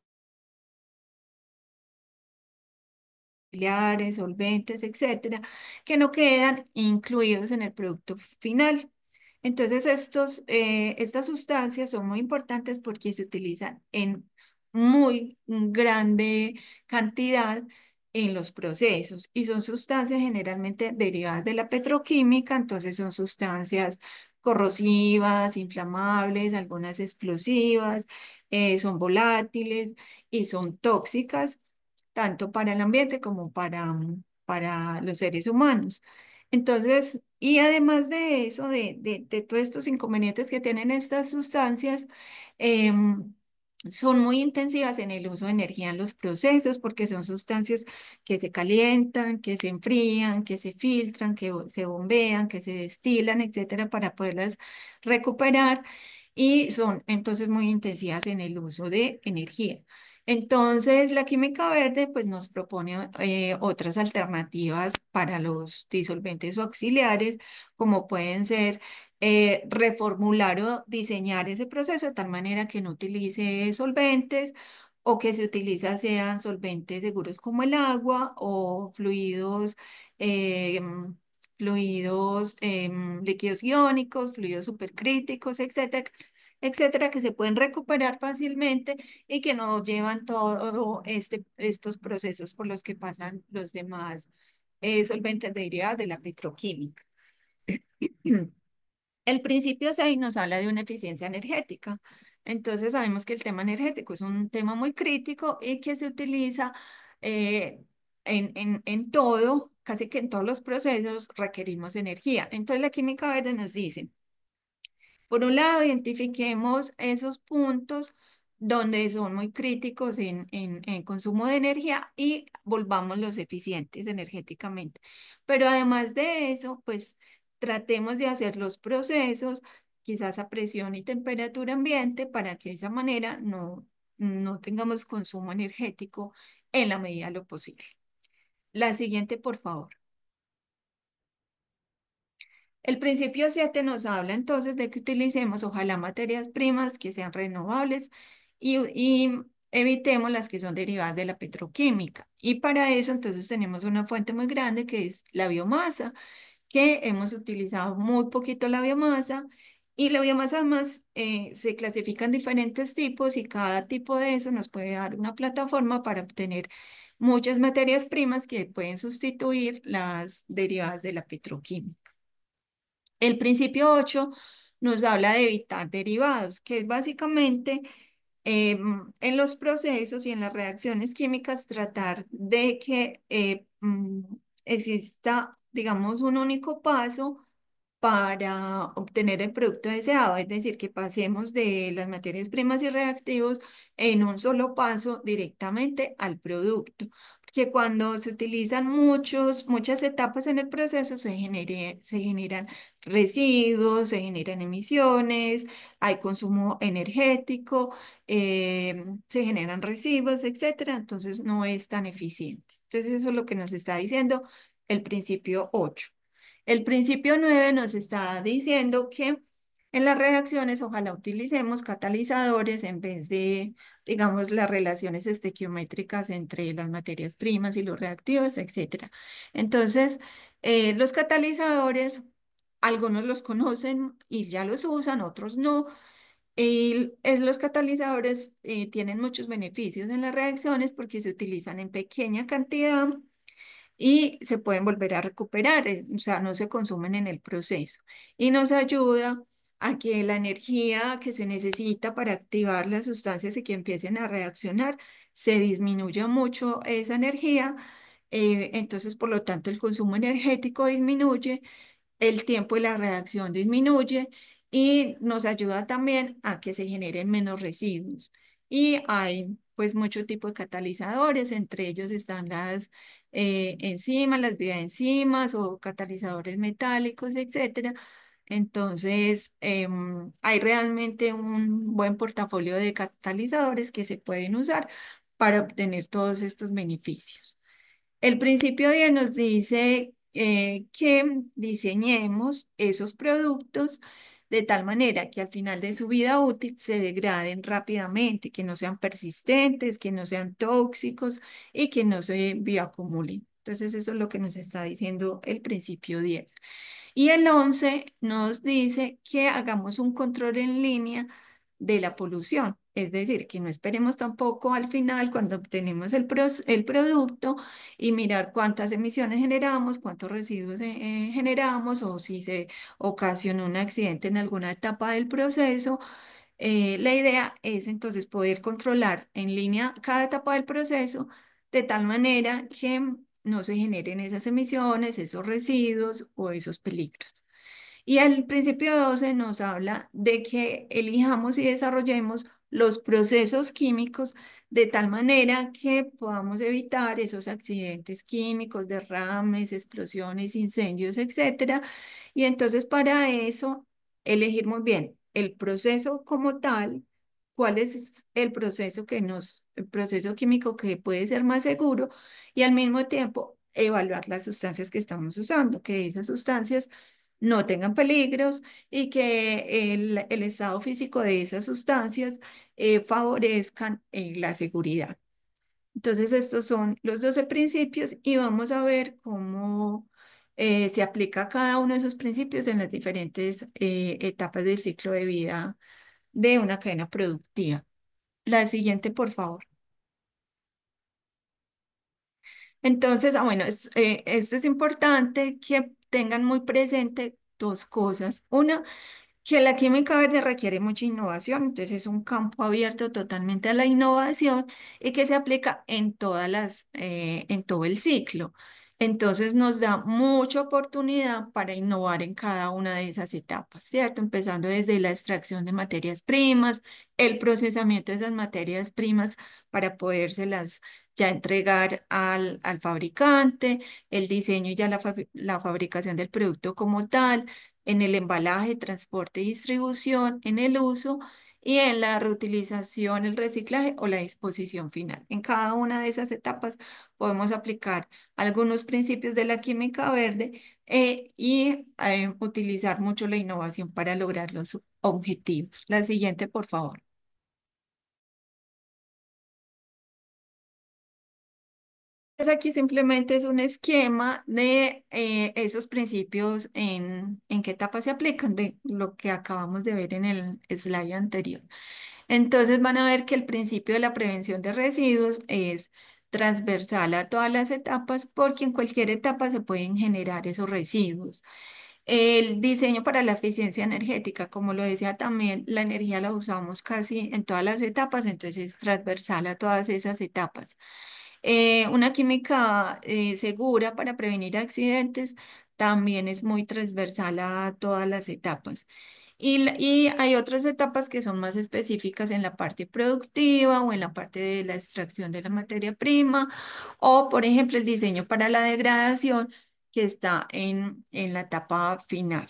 auxiliares, solventes, etcétera, que no quedan incluidos en el producto final. Entonces, estas sustancias son muy importantes porque se utilizan en muy grande cantidad en los procesos y son sustancias generalmente derivadas de la petroquímica, entonces son sustancias corrosivas, inflamables, algunas explosivas, son volátiles y son tóxicas tanto para el ambiente como para los seres humanos. Entonces, y además de eso, de todos estos inconvenientes que tienen estas sustancias, em, son muy intensivas en el uso de energía en los procesos porque son sustancias que se calientan, que se enfrían, que se filtran, que se bombean, que se destilan, etcétera, para poderlas recuperar y son entonces muy intensivas en el uso de energía. Entonces, la química verde pues, nos propone otras alternativas para los disolventes o auxiliares, como pueden ser reformular o diseñar ese proceso de tal manera que no utilice solventes o que se utiliza sean solventes seguros como el agua o fluidos líquidos iónicos, fluidos supercríticos, etcétera, etcétera, que se pueden recuperar fácilmente y que no llevan todo estos procesos por los que pasan los demás solventes derivados de la petroquímica. El principio 6 nos habla de una eficiencia energética. Entonces sabemos que el tema energético es un tema muy crítico y que se utiliza eh, en todo, casi que en todos los procesos requerimos energía. Entonces la química verde nos dice, por un lado, identifiquemos esos puntos donde son muy críticos en consumo de energía y volvámoslos eficientes energéticamente. Pero además de eso, pues tratemos de hacer los procesos quizás a presión y temperatura ambiente para que de esa manera no tengamos consumo energético en la medida de lo posible. La siguiente, por favor. El principio 7 nos habla entonces de que utilicemos ojalá materias primas que sean renovables y evitemos las que son derivadas de la petroquímica. Y para eso entonces tenemos una fuente muy grande que es la biomasa, que hemos utilizado muy poquito la biomasa y la biomasa además se clasifica en diferentes tipos y cada tipo de eso nos puede dar una plataforma para obtener muchas materias primas que pueden sustituir las derivadas de la petroquímica. El principio 8 nos habla de evitar derivados, que es básicamente en los procesos y en las reacciones químicas tratar de que exista, digamos, un único paso para obtener el producto deseado, es decir, que pasemos de las materias primas y reactivos en un solo paso directamente al producto. Porque cuando se utilizan muchas etapas en el proceso, se generan residuos, se generan emisiones, hay consumo energético, se generan residuos, etcétera. Entonces no es tan eficiente. Entonces eso es lo que nos está diciendo el principio 8. El principio 9 nos está diciendo que en las reacciones ojalá utilicemos catalizadores en vez de, digamos, las relaciones estequiométricas entre las materias primas y los reactivos, etcétera. Entonces, los catalizadores, algunos los conocen y ya los usan, otros no. Y los catalizadores tienen muchos beneficios en las reacciones porque se utilizan en pequeña cantidad y se pueden volver a recuperar, o sea, no se consumen en el proceso. Y nos ayuda a que la energía que se necesita para activar las sustancias y que empiecen a reaccionar, se disminuya mucho esa energía. Entonces, por lo tanto, el consumo energético disminuye, el tiempo de la reacción disminuye y nos ayuda también a que se generen menos residuos. Y hay pues mucho tipo de catalizadores, entre ellos están las enzimas, las bioenzimas o catalizadores metálicos, etcétera. Entonces, hay realmente un buen portafolio de catalizadores que se pueden usar para obtener todos estos beneficios. El principio 10 nos dice que diseñemos esos productos de tal manera que al final de su vida útil se degraden rápidamente, que no sean persistentes, que no sean tóxicos y que no se bioacumulen. Entonces, eso es lo que nos está diciendo el principio 10. Y el 11 nos dice que hagamos un control en línea de la polución. Es decir, que no esperemos tampoco al final cuando obtenemos el producto y mirar cuántas emisiones generamos, cuántos residuos generamos o si se ocasionó un accidente en alguna etapa del proceso. La idea es entonces poder controlar en línea cada etapa del proceso de tal manera que no se generen esas emisiones, esos residuos o esos peligros. Y el principio 12 nos habla de que elijamos y desarrollemos los procesos químicos de tal manera que podamos evitar esos accidentes químicos, derrames, explosiones, incendios, etcétera. Y entonces para eso elegir muy bien el proceso como tal, cuál es el proceso químico que puede ser más seguro y al mismo tiempo evaluar las sustancias que estamos usando, que esas sustancias no tengan peligros y que el estado físico de esas sustancias favorezcan la seguridad. Entonces, estos son los 12 principios y vamos a ver cómo se aplica cada uno de esos principios en las diferentes etapas del ciclo de vida de una cadena productiva. La siguiente, por favor. Entonces, bueno, esto es importante que tengan muy presente dos cosas. Una, que la química verde requiere mucha innovación, entonces es un campo abierto totalmente a la innovación y que se aplica en en todo el ciclo. Entonces nos da mucha oportunidad para innovar en cada una de esas etapas, ¿cierto? Empezando desde la extracción de materias primas, el procesamiento de esas materias primas para podérselas ya entregar al fabricante, el diseño y ya la fabricación del producto como tal, en el embalaje, transporte y distribución, en el uso y en la reutilización, el reciclaje o la disposición final. En cada una de esas etapas podemos aplicar algunos principios de la química verde y utilizar mucho la innovación para lograr los objetivos. La siguiente, por favor. Entonces, aquí simplemente es un esquema de esos principios en qué etapa se aplican, de lo que acabamos de ver en el slide anterior. Entonces van a ver que el principio de la prevención de residuos es transversal a todas las etapas porque en cualquier etapa se pueden generar esos residuos. El diseño para la eficiencia energética, como lo decía también, la energía la usamos casi en todas las etapas, entonces es transversal a todas esas etapas. Una química segura para prevenir accidentes también es muy transversal a todas las etapas. Y hay otras etapas que son más específicas en la parte productiva o en la parte de la extracción de la materia prima o, por ejemplo, el diseño para la degradación que está en la etapa final.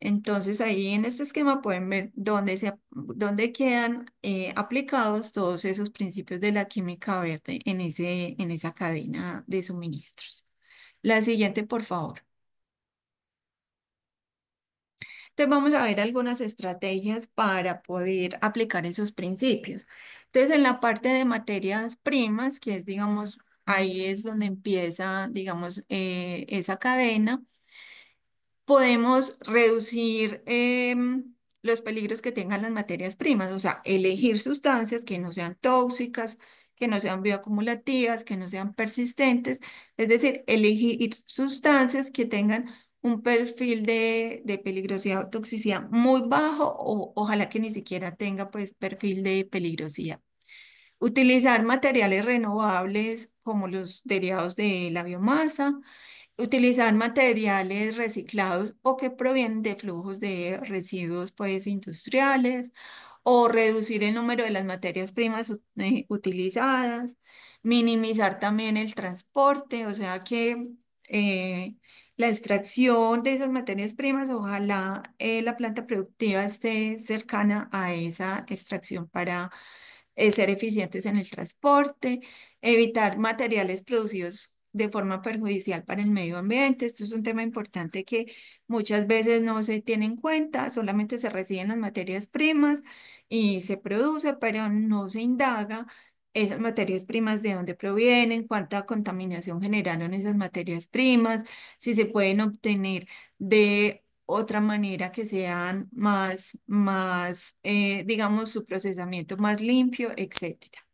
Entonces ahí en este esquema pueden ver dónde quedan aplicados todos esos principios de la química verde en esa cadena de suministros. La siguiente, por favor. Entonces vamos a ver algunas estrategias para poder aplicar esos principios. Entonces en la parte de materias primas, que es, digamos, ahí es donde empieza, digamos, esa cadena podemos reducir los peligros que tengan las materias primas, o sea, elegir sustancias que no sean tóxicas, que no sean bioacumulativas, que no sean persistentes, es decir, elegir sustancias que tengan un perfil de peligrosidad o toxicidad muy bajo o ojalá que ni siquiera tenga pues perfil de peligrosidad. Utilizar materiales renovables como los derivados de la biomasa, utilizar materiales reciclados o que provienen de flujos de residuos pues industriales o reducir el número de las materias primas utilizadas, minimizar también el transporte, o sea que la extracción de esas materias primas, ojalá la planta productiva esté cercana a esa extracción para ser eficientes en el transporte, evitar materiales producidos de forma perjudicial para el medio ambiente. Esto es un tema importante que muchas veces no se tiene en cuenta, solamente se reciben las materias primas y se produce, pero no se indaga esas materias primas de dónde provienen, cuánta contaminación generaron esas materias primas, si se pueden obtener de otra manera que sean digamos, su procesamiento más limpio, etcétera.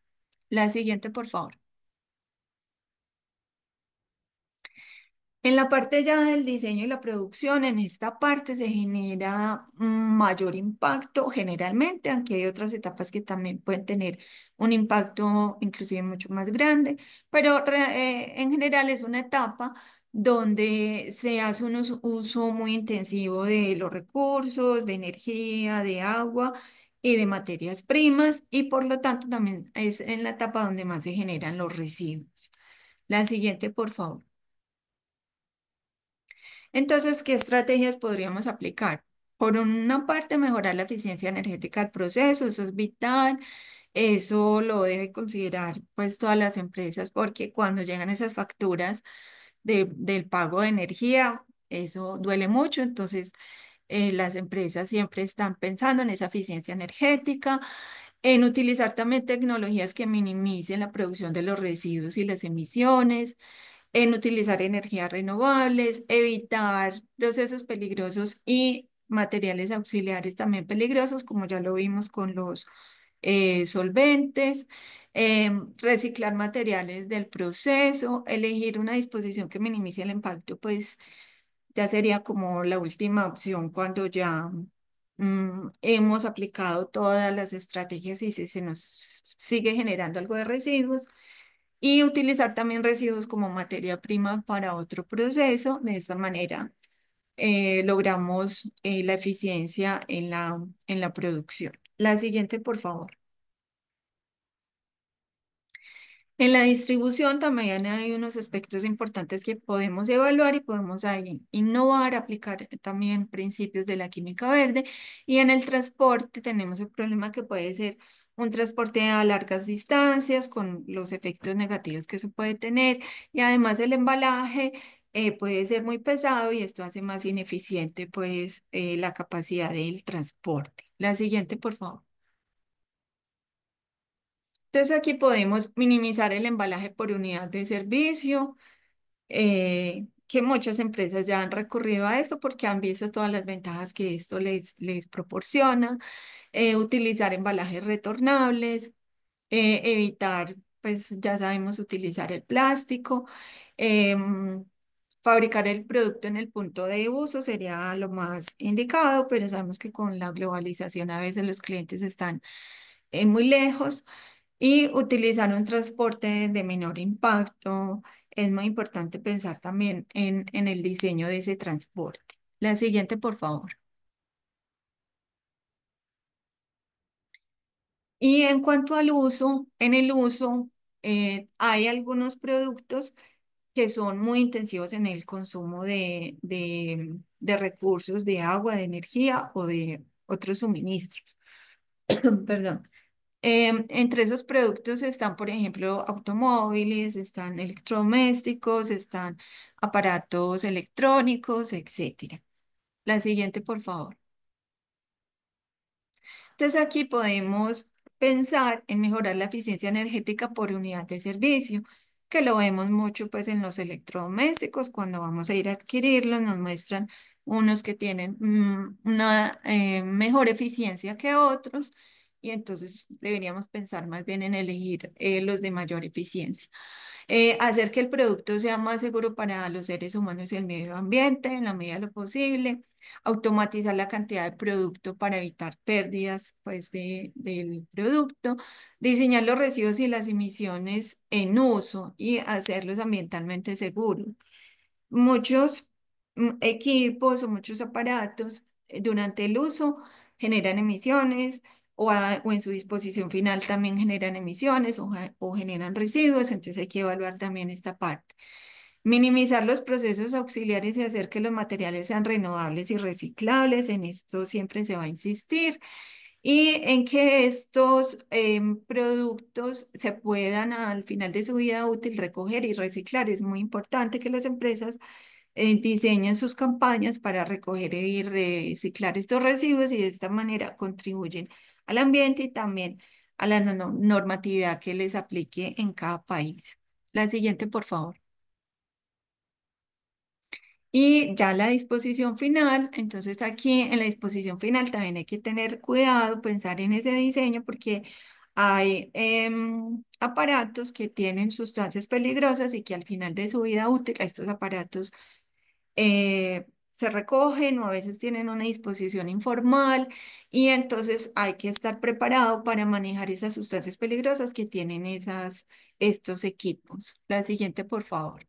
La siguiente, por favor. En la parte ya del diseño y la producción, en esta parte se genera mayor impacto generalmente, aunque hay otras etapas que también pueden tener un impacto inclusive mucho más grande, pero en general es una etapa donde se hace un uso muy intensivo de los recursos, de energía, de agua y de materias primas y por lo tanto también es en la etapa donde más se generan los residuos. La siguiente, por favor. Entonces, ¿qué estrategias podríamos aplicar? Por una parte, mejorar la eficiencia energética del proceso, eso es vital, eso lo debe considerar pues todas las empresas porque cuando llegan esas facturas del pago de energía, eso duele mucho, entonces las empresas siempre están pensando en esa eficiencia energética, en utilizar también tecnologías que minimicen la producción de los residuos y las emisiones en utilizar energías renovables, evitar procesos peligrosos y materiales auxiliares también peligrosos, como ya lo vimos con los solventes, reciclar materiales del proceso, elegir una disposición que minimice el impacto, pues ya sería como la última opción cuando ya hemos aplicado todas las estrategias y si se nos sigue generando algo de residuos. Y utilizar también residuos como materia prima para otro proceso. De esta manera logramos la eficiencia en la producción. La siguiente, por favor. En la distribución también hay unos aspectos importantes que podemos evaluar y podemos ahí innovar, aplicar también principios de la química verde. Y en el transporte tenemos el problema que puede ser un transporte a largas distancias con los efectos negativos que eso puede tener. Y además el embalaje puede ser muy pesado y esto hace más ineficiente pues la capacidad del transporte. La siguiente, por favor. Entonces aquí podemos minimizar el embalaje por unidad de servicio, que muchas empresas ya han recurrido a esto porque han visto todas las ventajas que esto les proporciona. Utilizar embalajes retornables, evitar, pues ya sabemos, utilizar el plástico. em, Fabricar el producto en el punto de uso sería lo más indicado, pero sabemos que con la globalización a veces los clientes están muy lejos y utilizar un transporte de menor impacto. Es muy importante pensar también en el diseño de ese transporte. La siguiente, por favor. Y en cuanto al uso, en el uso hay algunos productos que son muy intensivos en el consumo de recursos, de agua, de energía o de otros suministros. Perdón. Entre esos productos están, por ejemplo, automóviles, están electrodomésticos, están aparatos electrónicos, etcétera. La siguiente, por favor. Entonces aquí podemos pensar en mejorar la eficiencia energética por unidad de servicio, que lo vemos mucho pues en los electrodomésticos. Cuando vamos a ir a adquirirlos nos muestran unos que tienen una mejor eficiencia que otros y entonces deberíamos pensar más bien en elegir los de mayor eficiencia. Hacer que el producto sea más seguro para los seres humanos y el medio ambiente en la medida de lo posible, automatizar la cantidad de producto para evitar pérdidas pues, del producto, diseñar los residuos y las emisiones en uso y hacerlos ambientalmente seguros. Muchos equipos o muchos aparatos durante el uso generan emisiones o en su disposición final también generan emisiones o generan residuos, entonces hay que evaluar también esta parte. Minimizar los procesos auxiliares y hacer que los materiales sean renovables y reciclables, en esto siempre se va a insistir. Y en que estos productos se puedan al final de su vida útil recoger y reciclar. Es muy importante que las empresas diseñen sus campañas para recoger y reciclar estos residuos y de esta manera contribuyen al ambiente y también a la normatividad que les aplique en cada país. La siguiente, por favor. Y ya la disposición final, entonces aquí en la disposición final también hay que tener cuidado, pensar en ese diseño porque hay aparatos que tienen sustancias peligrosas y que al final de su vida útil estos aparatos se recogen o a veces tienen una disposición informal y entonces hay que estar preparado para manejar esas sustancias peligrosas que tienen estos equipos. La siguiente, por favor.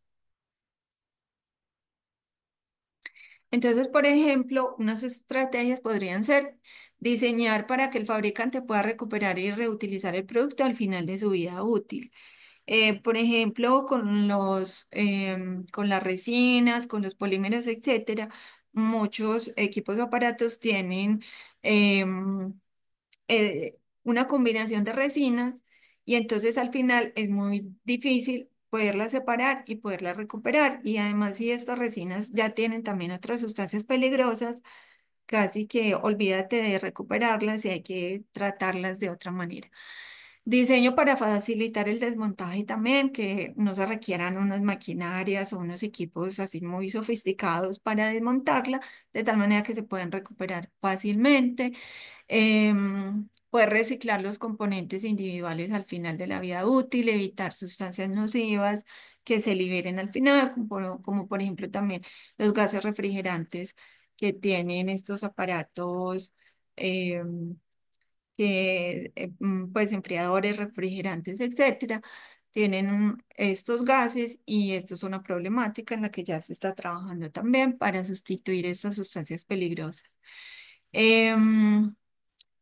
Entonces, por ejemplo, unas estrategias podrían ser diseñar para que el fabricante pueda recuperar y reutilizar el producto al final de su vida útil. Por ejemplo, con las resinas, con los polímeros, etcétera, muchos equipos o aparatos tienen em, una combinación de resinas y entonces al final es muy difícil poderlas separar y poderlas recuperar. Y además, si estas resinas ya tienen también otras sustancias peligrosas, casi que olvídate de recuperarlas y hay que tratarlas de otra manera. Diseño para facilitar el desmontaje también, que no se requieran unas maquinarias o unos equipos así muy sofisticados para desmontarla, de tal manera que se puedan recuperar fácilmente. Poder reciclar los componentes individuales al final de la vida útil, evitar sustancias nocivas que se liberen al final, como por ejemplo también los gases refrigerantes que tienen estos aparatos. em, pues enfriadores, refrigerantes, etcétera, tienen estos gases y esto es una problemática en la que ya se está trabajando también para sustituir estas sustancias peligrosas. Em,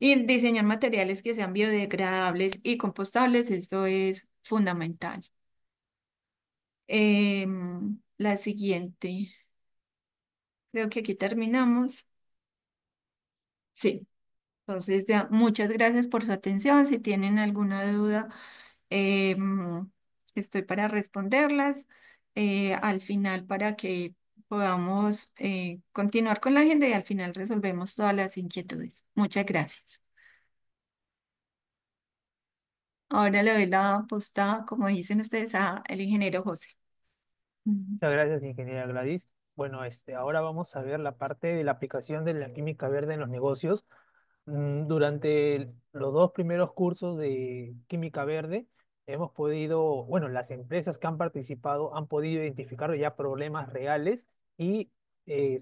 y diseñar materiales que sean biodegradables y compostables, esto es fundamental. La siguiente, creo que aquí terminamos. Sí. Entonces, ya, muchas gracias por su atención. Si tienen alguna duda, estoy para responderlas al final para que podamos continuar con la agenda y al final resolvemos todas las inquietudes. Muchas gracias. Ahora le doy la posta, como dicen ustedes, a el ingeniero José. Ujú. Muchas gracias, ingeniera Gladys. Bueno, ahora vamos a ver la parte de la aplicación de la química verde en los negocios. Durante los dos primeros cursos de química verde, hemos podido, bueno, las empresas que han participado han podido identificar ya problemas reales y eh,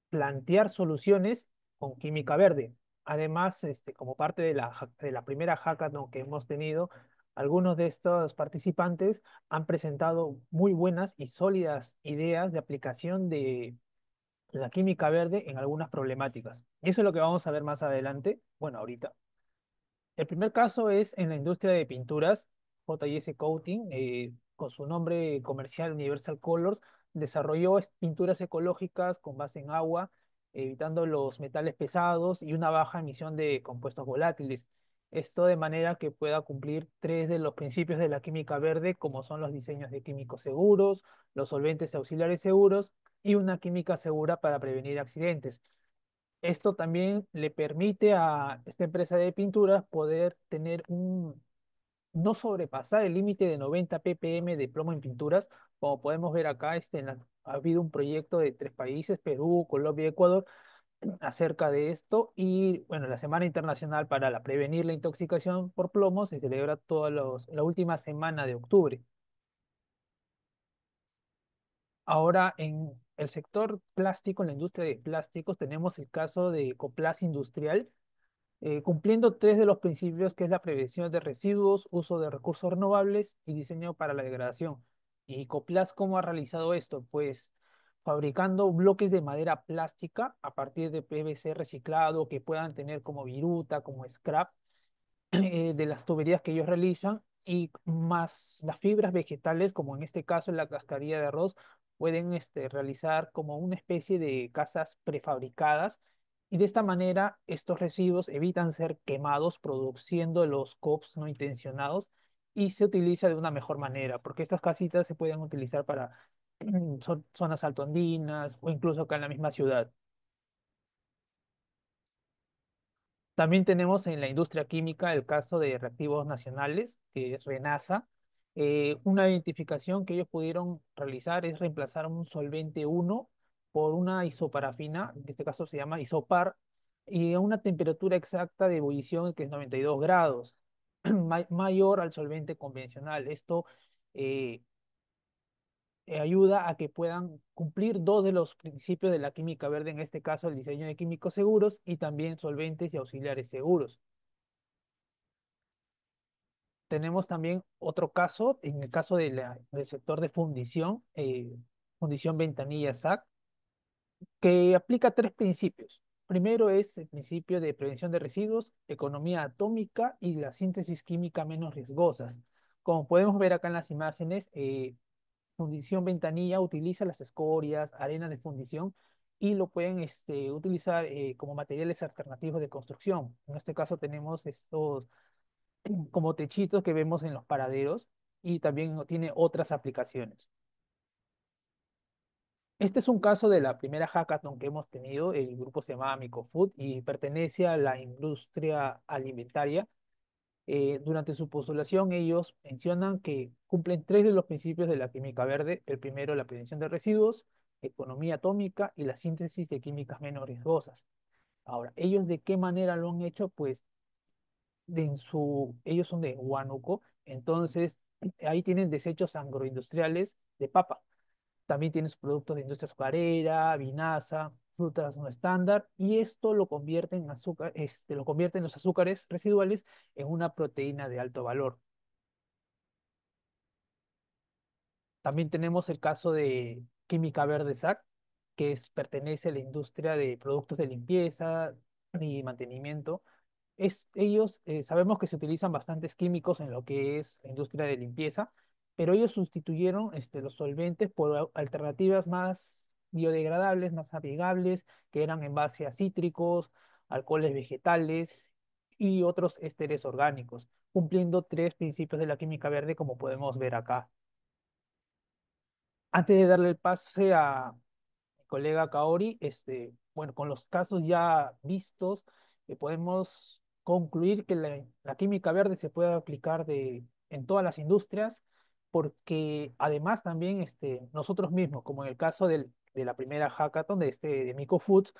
plantear soluciones con química verde. Además, como parte de de la primera hackathon que hemos tenido, algunos de estos participantes han presentado muy buenas y sólidas ideas de aplicación de la química verde en algunas problemáticas. Y eso es lo que vamos a ver más adelante, bueno, ahorita. El primer caso es en la industria de pinturas, JS Coating, con su nombre comercial Universal Colors, desarrolló pinturas ecológicas con base en agua, evitando los metales pesados y una baja emisión de compuestos volátiles. Esto de manera que pueda cumplir tres de los principios de la química verde, como son los diseños de químicos seguros, los solventes auxiliares seguros y una química segura para prevenir accidentes. Esto también le permite a esta empresa de pinturas poder tener no sobrepasar el límite de 90 ppm de plomo en pinturas. Como podemos ver acá, ha habido un proyecto de tres países, Perú, Colombia y Ecuador, acerca de esto. Y bueno, la Semana Internacional para Prevenir la Intoxicación por Plomo se celebra la última semana de octubre. Ahora, en el sector plástico, en la industria de plásticos, tenemos el caso de Coplas Industrial, cumpliendo tres de los principios que es la prevención de residuos, uso de recursos renovables y diseño para la degradación. ¿Y Coplas cómo ha realizado esto? Pues fabricando bloques de madera plástica a partir de PVC reciclado que puedan tener como viruta, como scrap, de las tuberías que ellos realizan y más las fibras vegetales, como en este caso en la cascarilla de arroz, pueden realizar como una especie de casas prefabricadas y de esta manera estos residuos evitan ser quemados produciendo los COPs no intencionados y se utiliza de una mejor manera, porque estas casitas se pueden utilizar para zonas altoandinas o incluso acá en la misma ciudad. También tenemos en la industria química el caso de reactivos nacionales, que es RENASA. Una identificación que ellos pudieron realizar es reemplazar un solvente 1 por una isoparafina, en este caso se llama isopar, y a una temperatura exacta de ebullición que es 92 grados, mayor al solvente convencional. Esto eh, ayuda a que puedan cumplir dos de los principios de la química verde, en este caso el diseño de químicos seguros y también solventes y auxiliares seguros. Tenemos también otro caso, en el caso de del sector de fundición, fundición ventanilla SAC, que aplica tres principios. Primero es el principio de prevención de residuos, economía atómica y la síntesis química menos riesgosas. Como podemos ver acá en las imágenes, fundición ventanilla utiliza las escorias, arenas de fundición y lo pueden utilizar como materiales alternativos de construcción. En este caso tenemos estos como techitos que vemos en los paraderos y también tiene otras aplicaciones. Este es un caso de la primera hackathon que hemos tenido. El grupo se llama Micofood y pertenece a la industria alimentaria. Durante su postulación ellos mencionan que cumplen tres de los principios de la química verde. El primero, la prevención de residuos, economía atómica y la síntesis de químicas menos riesgosas. Ahora, ¿ellos de qué manera lo han hecho? Pues ellos son de Huánuco, entonces ahí tienen desechos agroindustriales de papa. También tienes productos de industria azucarera, vinaza, frutas no estándar, y esto lo convierte en azúcar, lo convierte en los azúcares residuales en una proteína de alto valor. También tenemos el caso de Química Verde SAC, pertenece a la industria de productos de limpieza y mantenimiento. Ellos sabemos que se utilizan bastantes químicos en lo que es la industria de limpieza, pero ellos sustituyeron los solventes por alternativas más biodegradables, más amigables, que eran en base a cítricos, alcoholes vegetales y otros ésteres orgánicos, cumpliendo tres principios de la química verde, como podemos ver acá. Antes de darle el pase a mi colega Kaori, bueno, con los casos ya vistos, podemos concluir que la química verde se puede aplicar en todas las industrias, porque además también nosotros mismos, como en el caso de la primera hackathon de Mico Foods,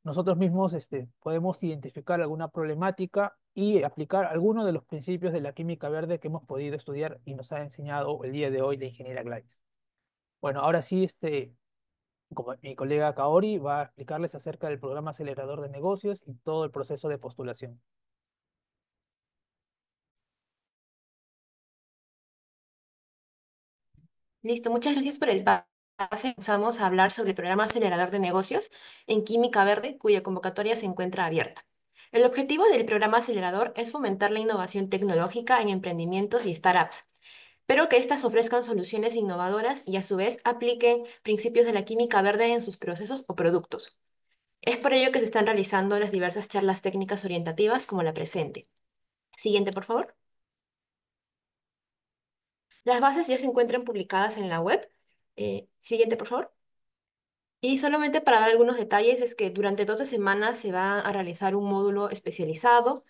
nosotros mismos podemos identificar alguna problemática y aplicar algunos de los principios de la química verde que hemos podido estudiar y nos ha enseñado el día de hoy la ingeniera Gladys. Bueno, ahora sí, como mi colega Kaori va a explicarles acerca del programa acelerador de negocios y todo el proceso de postulación. Listo, muchas gracias por el pase. Comenzamos a hablar sobre el programa acelerador de negocios en Química Verde, cuya convocatoria se encuentra abierta. El objetivo del programa acelerador es fomentar la innovación tecnológica en emprendimientos y startups, pero que éstas ofrezcan soluciones innovadoras y a su vez apliquen principios de la química verde en sus procesos o productos. Es por ello que se están realizando las diversas charlas técnicas orientativas como la presente. Siguiente, por favor. Las bases ya se encuentran publicadas en la web. Siguiente, por favor. Y solamente para dar algunos detalles es que durante 12 semanas se va a realizar un módulo especializado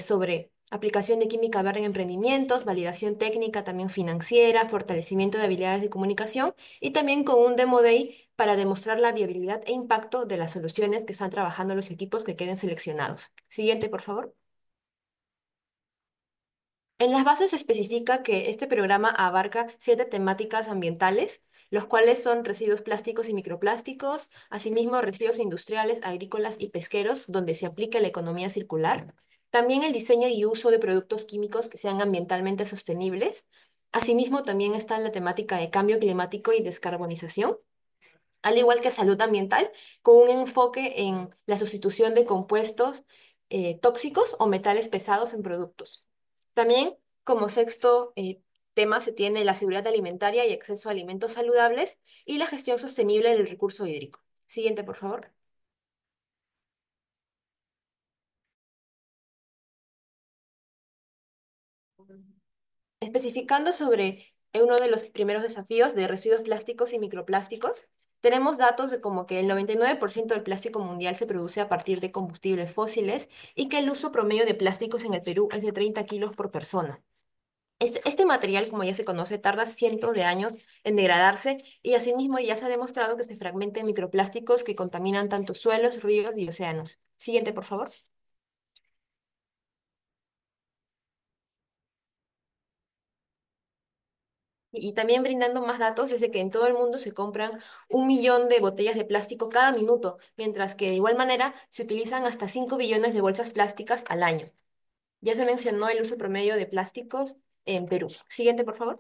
sobre aplicación de química verde en emprendimientos, validación técnica también financiera, fortalecimiento de habilidades de comunicación y también con un demo day para demostrar la viabilidad e impacto de las soluciones que están trabajando los equipos que queden seleccionados. Siguiente, por favor. En las bases se especifica que este programa abarca 7 temáticas ambientales, los cuales son residuos plásticos y microplásticos, asimismo residuos industriales, agrícolas y pesqueros, donde se aplica la economía circular. También el diseño y uso de productos químicos que sean ambientalmente sostenibles. Asimismo, también está la temática de cambio climático y descarbonización, al igual que salud ambiental, con un enfoque en la sustitución de compuestos tóxicos o metales pesados en productos. También, como sexto tema, se tiene la seguridad alimentaria y acceso a alimentos saludables y la gestión sostenible del recurso hídrico. Siguiente, por favor. Especificando sobre uno de los primeros desafíos de residuos plásticos y microplásticos, tenemos datos de como que el 99% del plástico mundial se produce a partir de combustibles fósiles y que el uso promedio de plásticos en el Perú es de 30 kilos por persona. Este material, como ya se conoce, tarda cientos de años en degradarse y asimismo ya se ha demostrado que se fragmenta en microplásticos que contaminan tanto suelos, ríos y océanos. Siguiente, por favor. Y también brindando más datos, es de que en todo el mundo se compran 1 millón de botellas de plástico cada minuto, mientras que de igual manera se utilizan hasta 5 billones de bolsas plásticas al año. Ya se mencionó el uso promedio de plásticos en Perú. Siguiente, por favor.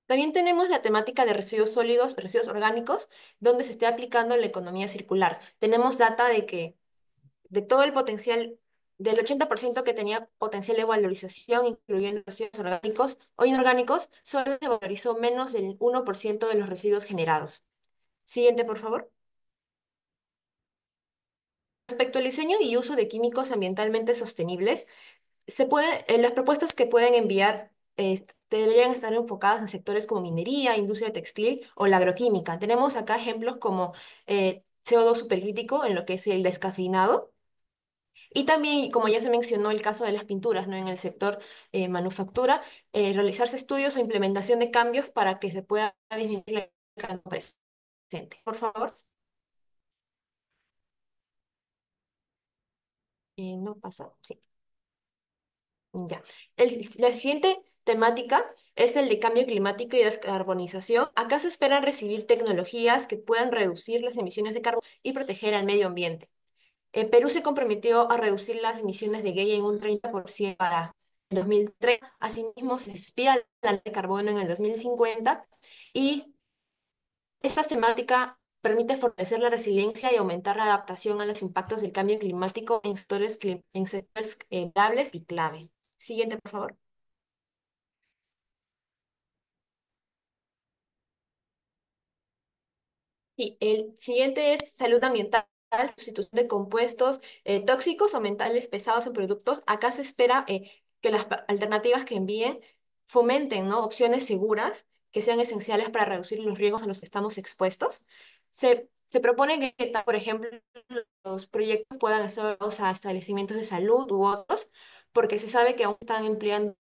También tenemos la temática de residuos sólidos, residuos orgánicos, donde se está aplicando la economía circular. Tenemos data de que de todo el potencial, del 80% que tenía potencial de valorización, incluyendo residuos orgánicos o inorgánicos, solo se valorizó menos del 1% de los residuos generados. Siguiente, por favor. Respecto al diseño y uso de químicos ambientalmente sostenibles, las propuestas que pueden enviar deberían estar enfocadas en sectores como minería, industria textil o la agroquímica. Tenemos acá ejemplos como CO2 supercrítico en lo que es el descafeinado. Y también, como ya se mencionó, el caso de las pinturas, ¿no? En el sector manufactura, realizarse estudios o implementación de cambios para que se pueda disminuir el carbono presente. Por favor. No pasa. Sí. Ya. La siguiente temática es el de cambio climático y descarbonización. Acá se esperan recibir tecnologías que puedan reducir las emisiones de carbono y proteger al medio ambiente. Perú se comprometió a reducir las emisiones de GEI en un 30% para el 2030. Asimismo, se aspira la ley de carbono en el 2050 y esta temática permite fortalecer la resiliencia y aumentar la adaptación a los impactos del cambio climático en sectores vulnerables y clave. Siguiente, por favor. Y el siguiente es salud ambiental, sustitución de compuestos tóxicos o metales pesados en productos. Acá se espera que las alternativas que envíen fomenten, ¿no? Opciones seguras que sean esenciales para reducir los riesgos a los que estamos expuestos. Se propone que, por ejemplo, los proyectos puedan ser llevados a establecimientos de salud u otros, porque se sabe que aún están empleando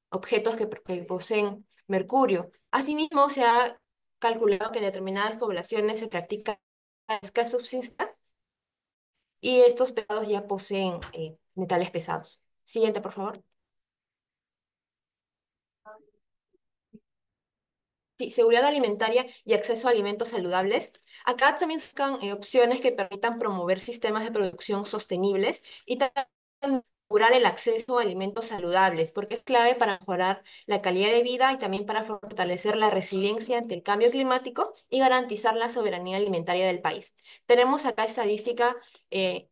objetos que poseen mercurio. Asimismo, se ha calculado que en determinadas poblaciones se practica la pesca subsistente y estos pescados ya poseen metales pesados. Siguiente, por favor. Sí, seguridad alimentaria y acceso a alimentos saludables. Acá también sacan opciones que permitan promover sistemas de producción sostenibles y también asegurar el acceso a alimentos saludables, porque es clave para mejorar la calidad de vida y también para fortalecer la resiliencia ante el cambio climático y garantizar la soberanía alimentaria del país. Tenemos acá estadística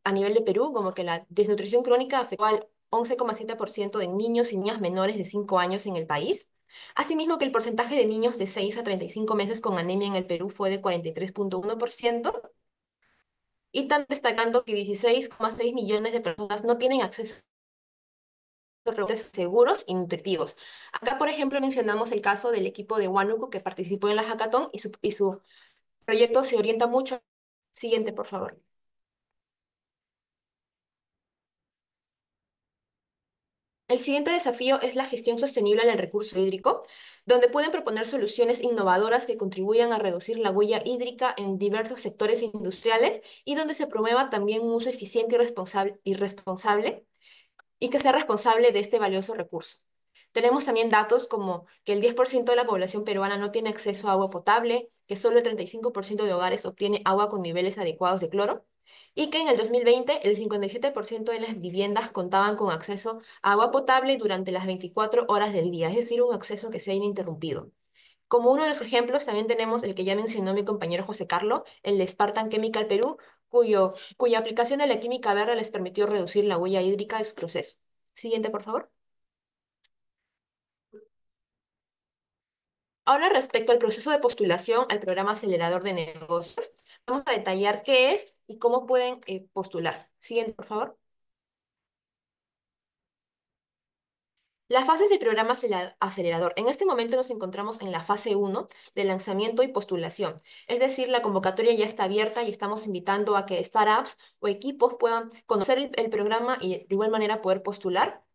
a nivel de Perú, como que la desnutrición crónica afectó al 11,7% de niños y niñas menores de 5 años en el país. Asimismo, que el porcentaje de niños de 6 a 35 meses con anemia en el Perú fue de 43,1%, y tan destacando que 16,6 millones de personas no tienen acceso a rebotes seguros y nutritivos. Acá, por ejemplo, mencionamos el caso del equipo de Huánuco que participó en la hackathon y su proyecto se orienta mucho. Siguiente, por favor. El siguiente desafío es la gestión sostenible del recurso hídrico, donde pueden proponer soluciones innovadoras que contribuyan a reducir la huella hídrica en diversos sectores industriales y donde se promueva también un uso eficiente y que sea responsable de este valioso recurso. Tenemos también datos como que el 10% de la población peruana no tiene acceso a agua potable, que solo el 35% de hogares obtiene agua con niveles adecuados de cloro, y que en el 2020 el 57% de las viviendas contaban con acceso a agua potable durante las 24 horas del día, es decir, un acceso que sea ininterrumpido. Como uno de los ejemplos, también tenemos el que ya mencionó mi compañero José Carlos, el de Spartan Chemical Perú, cuya aplicación de la química verde les permitió reducir la huella hídrica de su proceso. Siguiente, por favor. Ahora, respecto al proceso de postulación al programa acelerador de negocios, vamos a detallar qué es y cómo pueden postular. Siguiente, por favor. Las fases del programa acelerador. En este momento nos encontramos en la fase uno de lanzamiento y postulación. Es decir, la convocatoria ya está abierta y estamos invitando a que startups o equipos puedan conocer el programa y de igual manera poder postular.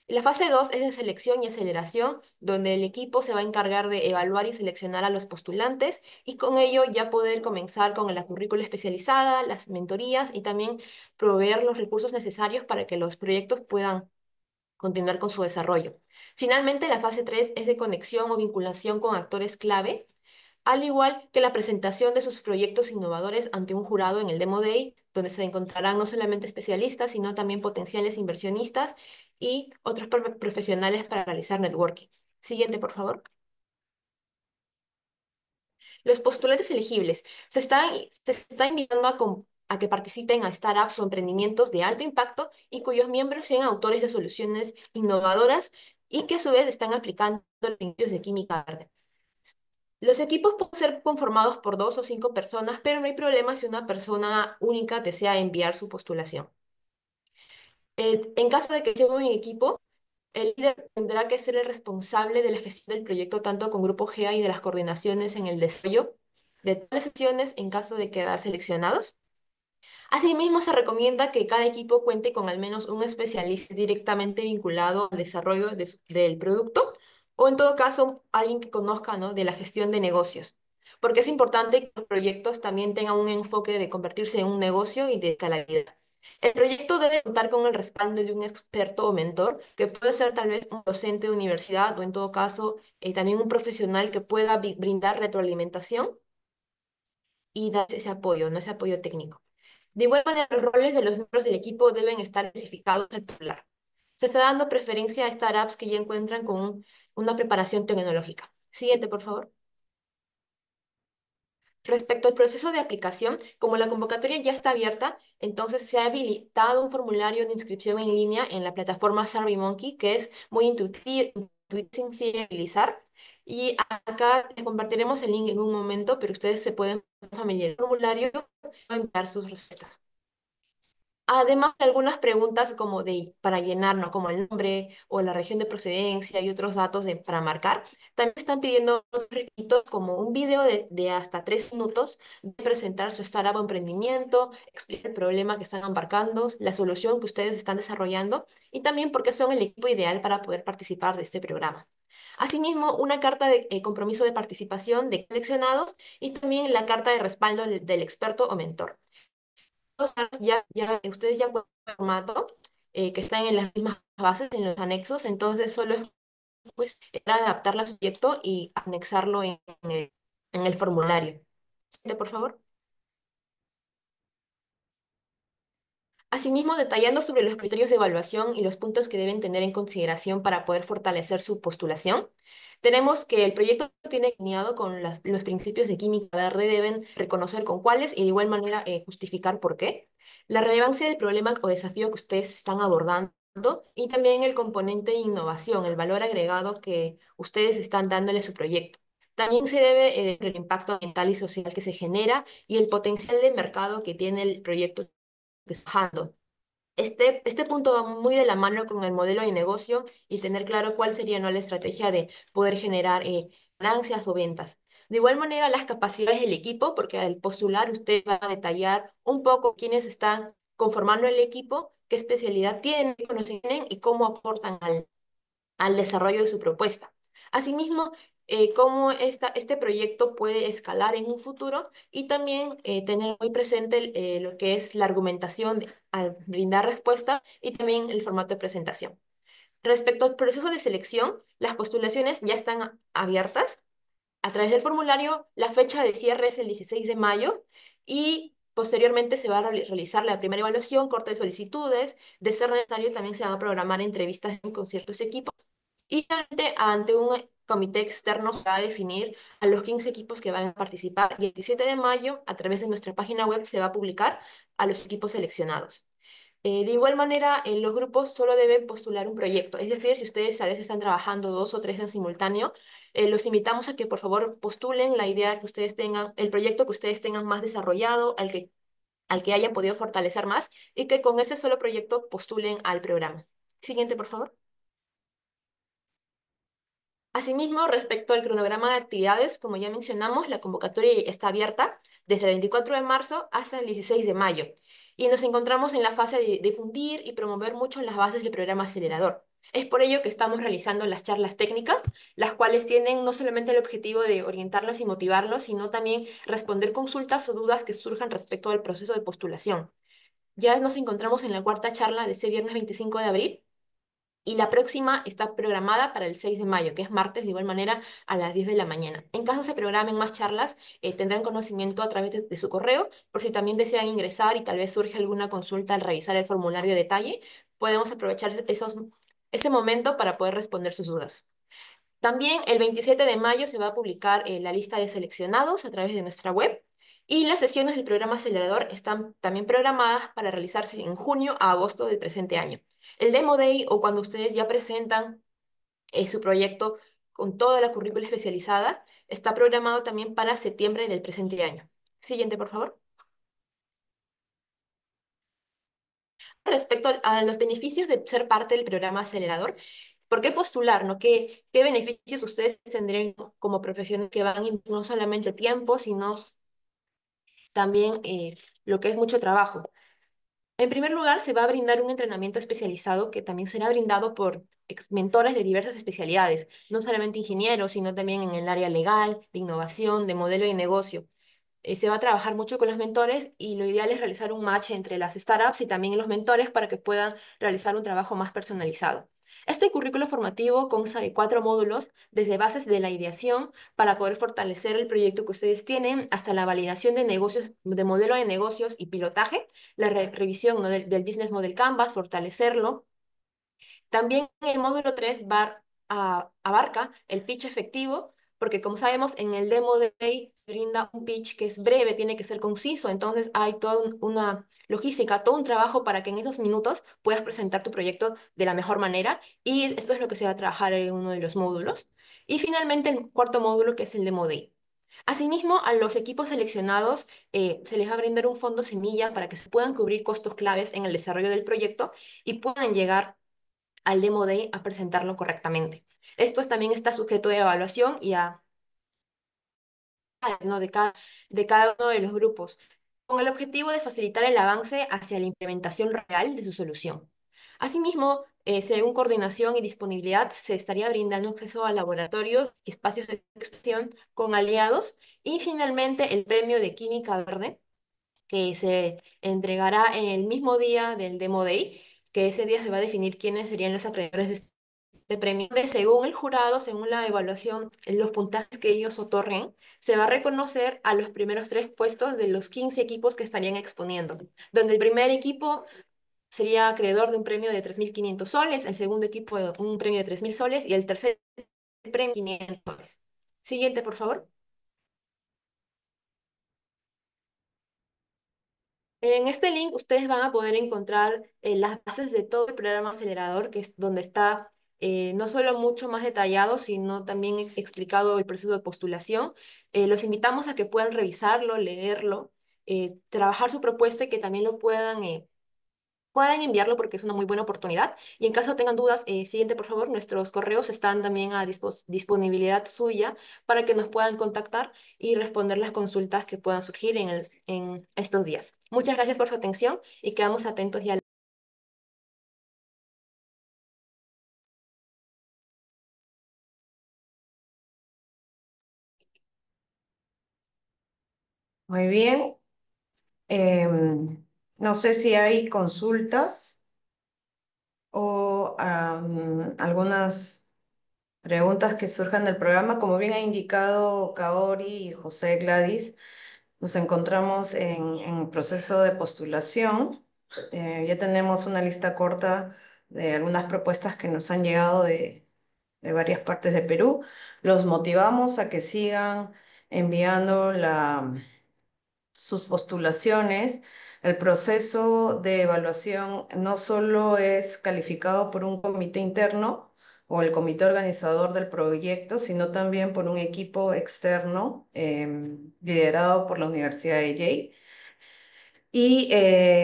La fase 2 es de selección y aceleración, donde el equipo se va a encargar de evaluar y seleccionar a los postulantes y con ello ya poder comenzar con la currícula especializada, las mentorías y también proveer los recursos necesarios para que los proyectos puedan continuar con su desarrollo. Finalmente, la fase 3 es de conexión o vinculación con actores clave, al igual que la presentación de sus proyectos innovadores ante un jurado en el Demo Day, donde se encontrarán no solamente especialistas, sino también potenciales inversionistas y otros profesionales para realizar networking. Siguiente, por favor. Los postulantes elegibles. Se está invitando a que participen a startups o emprendimientos de alto impacto y cuyos miembros sean autores de soluciones innovadoras y que a su vez están aplicando los principios de química verde. Los equipos pueden ser conformados por 2 o 5 personas, pero no hay problema si una persona única desea enviar su postulación. En caso de que sea un equipo, el líder tendrá que ser el responsable de la gestión del proyecto tanto con Grupo GEA y de las coordinaciones en el desarrollo. de tales sesiones en caso de quedar seleccionados. Asimismo, se recomienda que cada equipo cuente con al menos un especialista directamente vinculado al desarrollo del producto o en todo caso alguien que conozca, ¿no?, de la gestión de negocios, porque es importante que los proyectos también tengan un enfoque de convertirse en un negocio y de escalabilidad. El proyecto debe contar con el respaldo de un experto o mentor, que puede ser tal vez un docente de universidad o en todo caso también un profesional que pueda brindar retroalimentación y dar ese apoyo, no ese apoyo técnico. De igual manera, los roles de los miembros del equipo deben estar especificados al titular. Se está dando preferencia a startups que ya encuentran con una preparación tecnológica. Siguiente, por favor. Respecto al proceso de aplicación, como la convocatoria ya está abierta, entonces se ha habilitado un formulario de inscripción en línea en la plataforma SurveyMonkey, que es muy intuitivo, sencillo de utilizar. Y acá les compartiremos el link en un momento, pero ustedes se pueden familiarizar con el formulario y enviar sus respuestas. Además de algunas preguntas como para llenar, ¿no?, como el nombre o la región de procedencia y otros datos para marcar, también están pidiendo otros requisitos como un video de hasta 3 minutos de presentar su startup o emprendimiento, explicar el problema que están abarcando, la solución que ustedes están desarrollando y también por qué son el equipo ideal para poder participar de este programa. Asimismo, una carta de compromiso de participación de seleccionados y también la carta de respaldo del experto o mentor. Ustedes ya cuentan con el formato que están en las mismas bases, en los anexos, entonces solo es pues, era adaptarla a su proyecto y anexarlo en el formulario. Siguiente, por favor. Asimismo, detallando sobre los criterios de evaluación y los puntos que deben tener en consideración para poder fortalecer su postulación, tenemos que el proyecto tiene alineado con los principios de química verde, deben reconocer con cuáles y de igual manera justificar por qué, la relevancia del problema o desafío que ustedes están abordando y también el componente de innovación, el valor agregado que ustedes están dándole a su proyecto. También se debe ver el impacto ambiental y social que se genera y el potencial de mercado que tiene el proyecto trabajando. Este punto va muy de la mano con el modelo de negocio y tener claro cuál sería, ¿no?, la estrategia de poder generar ganancias o ventas. De igual manera, las capacidades del equipo, porque al postular usted va a detallar un poco quiénes están conformando el equipo, qué especialidad tienen, qué conocimientos tienen y cómo aportan al desarrollo de su propuesta. Asimismo, cómo este proyecto puede escalar en un futuro y también tener muy presente lo que es la argumentación al brindar respuesta y también el formato de presentación. Respecto al proceso de selección, las postulaciones ya están abiertas. A través del formulario, la fecha de cierre es el 16 de mayo y posteriormente se va a realizar la primera evaluación, corte de solicitudes. De ser necesario, también se van a programar entrevistas con ciertos equipos y ante un comité externo se va a definir a los 15 equipos que van a participar y el 17 de mayo, a través de nuestra página web, se va a publicar a los equipos seleccionados. De igual manera, los grupos solo deben postular un proyecto, es decir, si ustedes a veces están trabajando 2 o 3 en simultáneo, los invitamos a que por favor postulen la idea que ustedes tengan, el proyecto que ustedes tengan más desarrollado, al que hayan podido fortalecer más y que con ese solo proyecto postulen al programa. Siguiente, por favor. Asimismo, respecto al cronograma de actividades, como ya mencionamos, la convocatoria está abierta desde el 24 de marzo hasta el 16 de mayo y nos encontramos en la fase de difundir y promover mucho las bases del programa acelerador. Es por ello que estamos realizando las charlas técnicas, las cuales tienen no solamente el objetivo de orientarlos y motivarlos, sino también responder consultas o dudas que surjan respecto al proceso de postulación. Ya nos encontramos en la cuarta charla de este viernes 25 de abril y la próxima está programada para el 6 de mayo, que es martes, de igual manera a las 10 de la mañana. En caso se programen más charlas, tendrán conocimiento a través de su correo, por si también desean ingresar y tal vez surge alguna consulta al revisar el formulario de detalle, podemos aprovechar ese momento para poder responder sus dudas. También el 27 de mayo se va a publicar la lista de seleccionados a través de nuestra web y las sesiones del programa acelerador están también programadas para realizarse en junio a agosto del presente año. El Demo Day o cuando ustedes ya presentan su proyecto con toda la currícula especializada está programado también para septiembre del presente año. Siguiente, por favor. Respecto a los beneficios de ser parte del programa acelerador, ¿por qué postular, no? ¿Qué beneficios ustedes tendrían como profesionales que van a ir no solamente tiempo, sino también lo que es mucho trabajo. En primer lugar, se va a brindar un entrenamiento especializado que también será brindado por mentores de diversas especialidades, no solamente ingenieros, sino también en el área legal, de innovación, de modelo de negocio. Se va a trabajar mucho con los mentores y lo ideal es realizar un match entre las startups y también los mentores para que puedan realizar un trabajo más personalizado. Este currículo formativo consta de 4 módulos, desde bases de la ideación para poder fortalecer el proyecto que ustedes tienen, hasta la validación de negocios, de modelo de negocios y pilotaje, la revisión, ¿no?, del Business Model Canvas, fortalecerlo. También el módulo 3 abarca el pitch efectivo, porque como sabemos, en el Demo Day brinda un pitch que es breve, tiene que ser conciso, entonces hay toda una logística, todo un trabajo para que en esos minutos puedas presentar tu proyecto de la mejor manera, y esto es lo que se va a trabajar en uno de los módulos. Y finalmente el cuarto módulo, que es el Demo Day. Asimismo, a los equipos seleccionados se les va a brindar un fondo semilla para que se puedan cubrir costos claves en el desarrollo del proyecto y puedan llegar al Demo Day a presentarlo correctamente. Esto también está sujeto de evaluación y a, ¿no?, de cada uno de los grupos, con el objetivo de facilitar el avance hacia la implementación real de su solución. Asimismo, según coordinación y disponibilidad, se estaría brindando acceso a laboratorios y espacios de expresión con aliados, y finalmente el premio de Química Verde, que se entregará en el mismo día del Demo Day, que ese día se va a definir quiénes serían los acreedores de este premio. Según el jurado, según la evaluación, en los puntajes que ellos otorguen, se va a reconocer a los primeros 3 puestos de los 15 equipos que estarían exponiendo, donde el primer equipo sería acreedor de un premio de 3.500 soles, el segundo equipo de un premio de 3.000 soles y el tercer premio de 500 soles. Siguiente, por favor. En este link ustedes van a poder encontrar las bases de todo el programa acelerador, que es donde está no solo mucho más detallado, sino también explicado el proceso de postulación. Los invitamos a que puedan revisarlo, leerlo, trabajar su propuesta y que también lo puedan enviarlo, porque es una muy buena oportunidad. Y en caso tengan dudas, siguiente, por favor, nuestros correos están también a disponibilidad suya para que nos puedan contactar y responder las consultas que puedan surgir en estos días. Muchas gracias por su atención y quedamos atentos ya. Muy bien. No sé si hay consultas o algunas preguntas que surjan del programa. Como bien ha indicado Kaori y José Gladys, nos encontramos en proceso de postulación. Ya tenemos una lista corta de algunas propuestas que nos han llegado de varias partes de Perú. Los motivamos a que sigan enviando sus postulaciones. El proceso de evaluación no solo es calificado por un comité interno o el comité organizador del proyecto, sino también por un equipo externo liderado por la Universidad de Yale. Y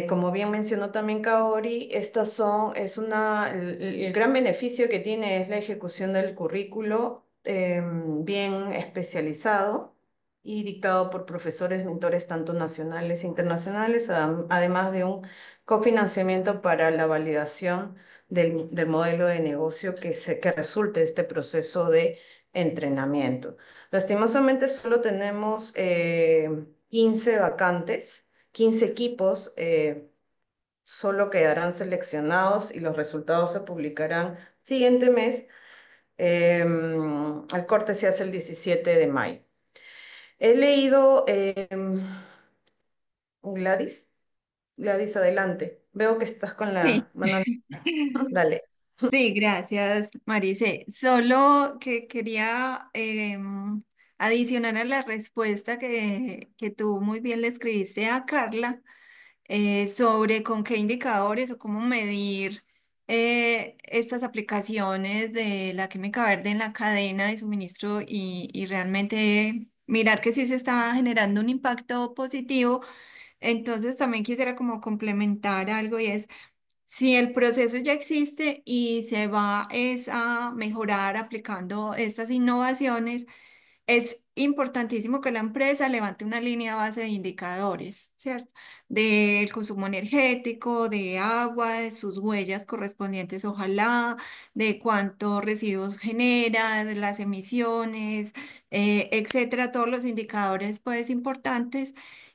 como bien mencionó también Kaori, el gran beneficio que tiene es la ejecución del currículo bien especializado y dictado por profesores, mentores tanto nacionales e internacionales, además de un cofinanciamiento para la validación del modelo de negocio que resulte de este proceso de entrenamiento. Lastimosamente solo tenemos 15 vacantes. 15 equipos solo quedarán seleccionados y los resultados se publicarán siguiente mes. El corte se hace el 17 de mayo. He leído, Gladys, Gladys, adelante. Veo que estás con Sí. la mano. Dale. Sí, gracias, Marice. Solo que quería adicionar a la respuesta que tú muy bien le escribiste a Carla, sobre con qué indicadores o cómo medir estas aplicaciones de la química verde en la cadena de suministro y realmente mirar que sí se está generando un impacto positivo. Entonces también quisiera como complementar algo, y es, si el proceso ya existe y se va es a mejorar aplicando estas innovaciones, es importantísimo que la empresa levante una línea base de indicadores, ¿cierto? Del consumo energético, de agua, de sus huellas correspondientes, ojalá, de cuántos residuos genera, de las emisiones, etcétera, todos los indicadores, pues, importantes.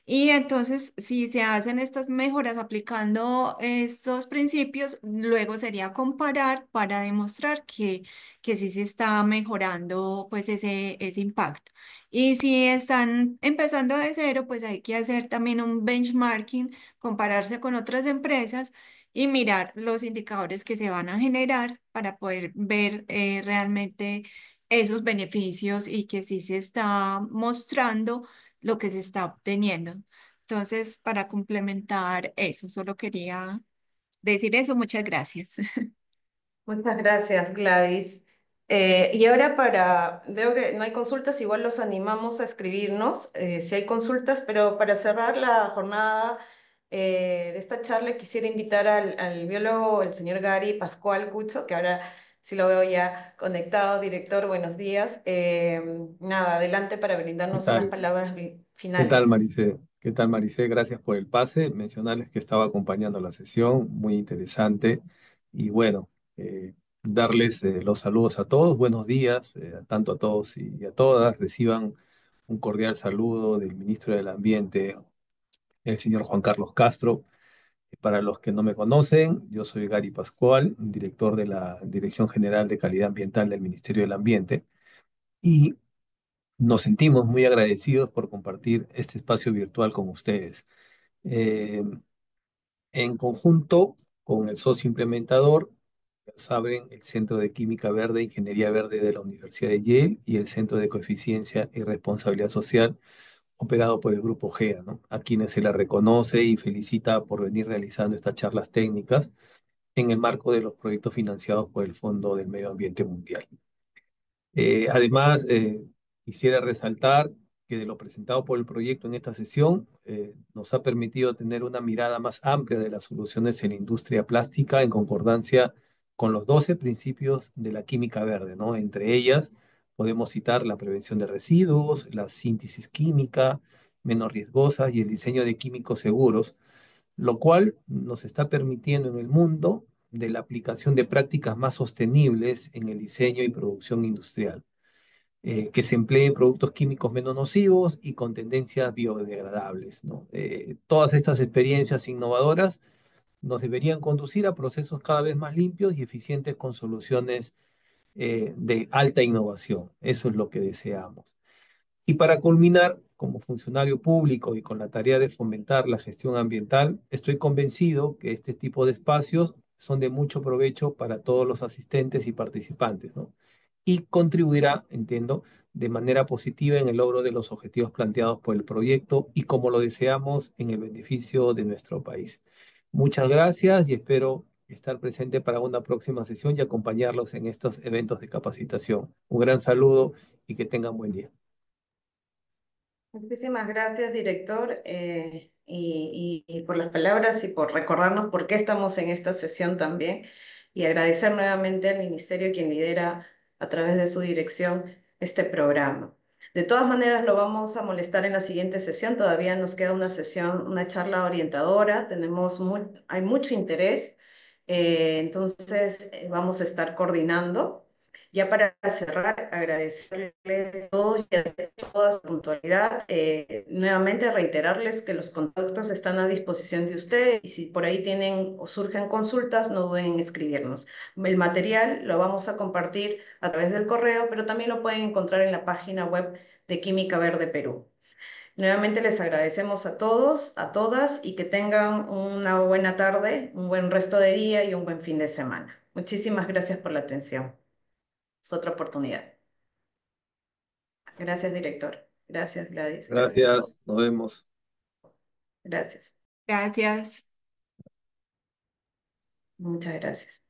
Y entonces, si se hacen estas mejoras aplicando estos principios, luego sería comparar para demostrar que sí se está mejorando pues ese impacto. Y si están empezando de cero, pues hay que hacer también un benchmarking, compararse con otras empresas y mirar los indicadores que se van a generar para poder ver realmente esos beneficios y que sí se está mostrando lo que se está obteniendo. Entonces, para complementar eso, solo quería decir eso. Muchas gracias. Muchas gracias, Gladys. Y ahora veo que no hay consultas, igual los animamos a escribirnos si hay consultas, pero para cerrar la jornada de esta charla quisiera invitar al biólogo, el señor Gary Pascual Cucho, que ahora sí lo veo ya conectado. Director, buenos días. Nada, adelante para ¿Qué brindarnos unas tal? palabras ¿Qué tal, finales. Maricé? ¿Qué tal, Maricé? Gracias por el pase. Mencionarles que estaba acompañando la sesión, muy interesante. Y bueno, darles los saludos a todos. Buenos días, tanto a todos y a todas. Reciban un cordial saludo del ministro del Ambiente, el señor Juan Carlos Castro. Para los que no me conocen, yo soy Gary Pascual, director de la Dirección General de Calidad Ambiental del Ministerio del Ambiente. Y nos sentimos muy agradecidos por compartir este espacio virtual con ustedes. Eh, en conjunto con el socio implementador, ya saben, el Centro de Química Verde e Ingeniería Verde de la Universidad de Yale y el Centro de Coeficiencia y Responsabilidad Social, operado por el Grupo GEA, ¿no? A quienes se les reconoce y felicita por venir realizando estas charlas técnicas en el marco de los proyectos financiados por el Fondo del Medio Ambiente Mundial. Además, quisiera resaltar que de lo presentado por el proyecto en esta sesión nos ha permitido tener una mirada más amplia de las soluciones en la industria plástica en concordancia con los 12 principios de la química verde, ¿no? Entre ellas podemos citar la prevención de residuos, la síntesis química menos riesgosa y el diseño de químicos seguros, lo cual nos está permitiendo en el mundo de la aplicación de prácticas más sostenibles en el diseño y producción industrial, que se empleen productos químicos menos nocivos y con tendencias biodegradables, ¿no? Todas estas experiencias innovadoras nos deberían conducir a procesos cada vez más limpios y eficientes con soluciones de alta innovación. Eso es lo que deseamos. Y para culminar, como funcionario público y con la tarea de fomentar la gestión ambiental, estoy convencido que este tipo de espacios son de mucho provecho para todos los asistentes y participantes, ¿no? Y contribuirá, entiendo, de manera positiva en el logro de los objetivos planteados por el proyecto y como lo deseamos en el beneficio de nuestro país. Muchas gracias y espero estar presente para una próxima sesión y acompañarlos en estos eventos de capacitación. Un gran saludo y que tengan buen día. Muchísimas gracias, director, y por las palabras y por recordarnos por qué estamos en esta sesión también. Y agradecer nuevamente al Ministerio quien lidera a través de su dirección este programa. De todas maneras, lo vamos a molestar en la siguiente sesión. Todavía nos queda una sesión, una charla orientadora. Hay mucho interés. Entonces, vamos a estar coordinando. Ya para cerrar, agradecerles a todos y a toda su puntualidad. Nuevamente reiterarles que los contactos están a disposición de ustedes y si por ahí tienen o surgen consultas, no duden en escribirnos. El material lo vamos a compartir a través del correo, pero también lo pueden encontrar en la página web de Química Verde Perú. Nuevamente les agradecemos a todos, a todas y que tengan una buena tarde, un buen resto de día y un buen fin de semana. Muchísimas gracias por la atención. Es otra oportunidad. Gracias, director. Gracias, Gladys. Gracias a todos. Gracias, nos vemos. Gracias. Gracias. Muchas gracias.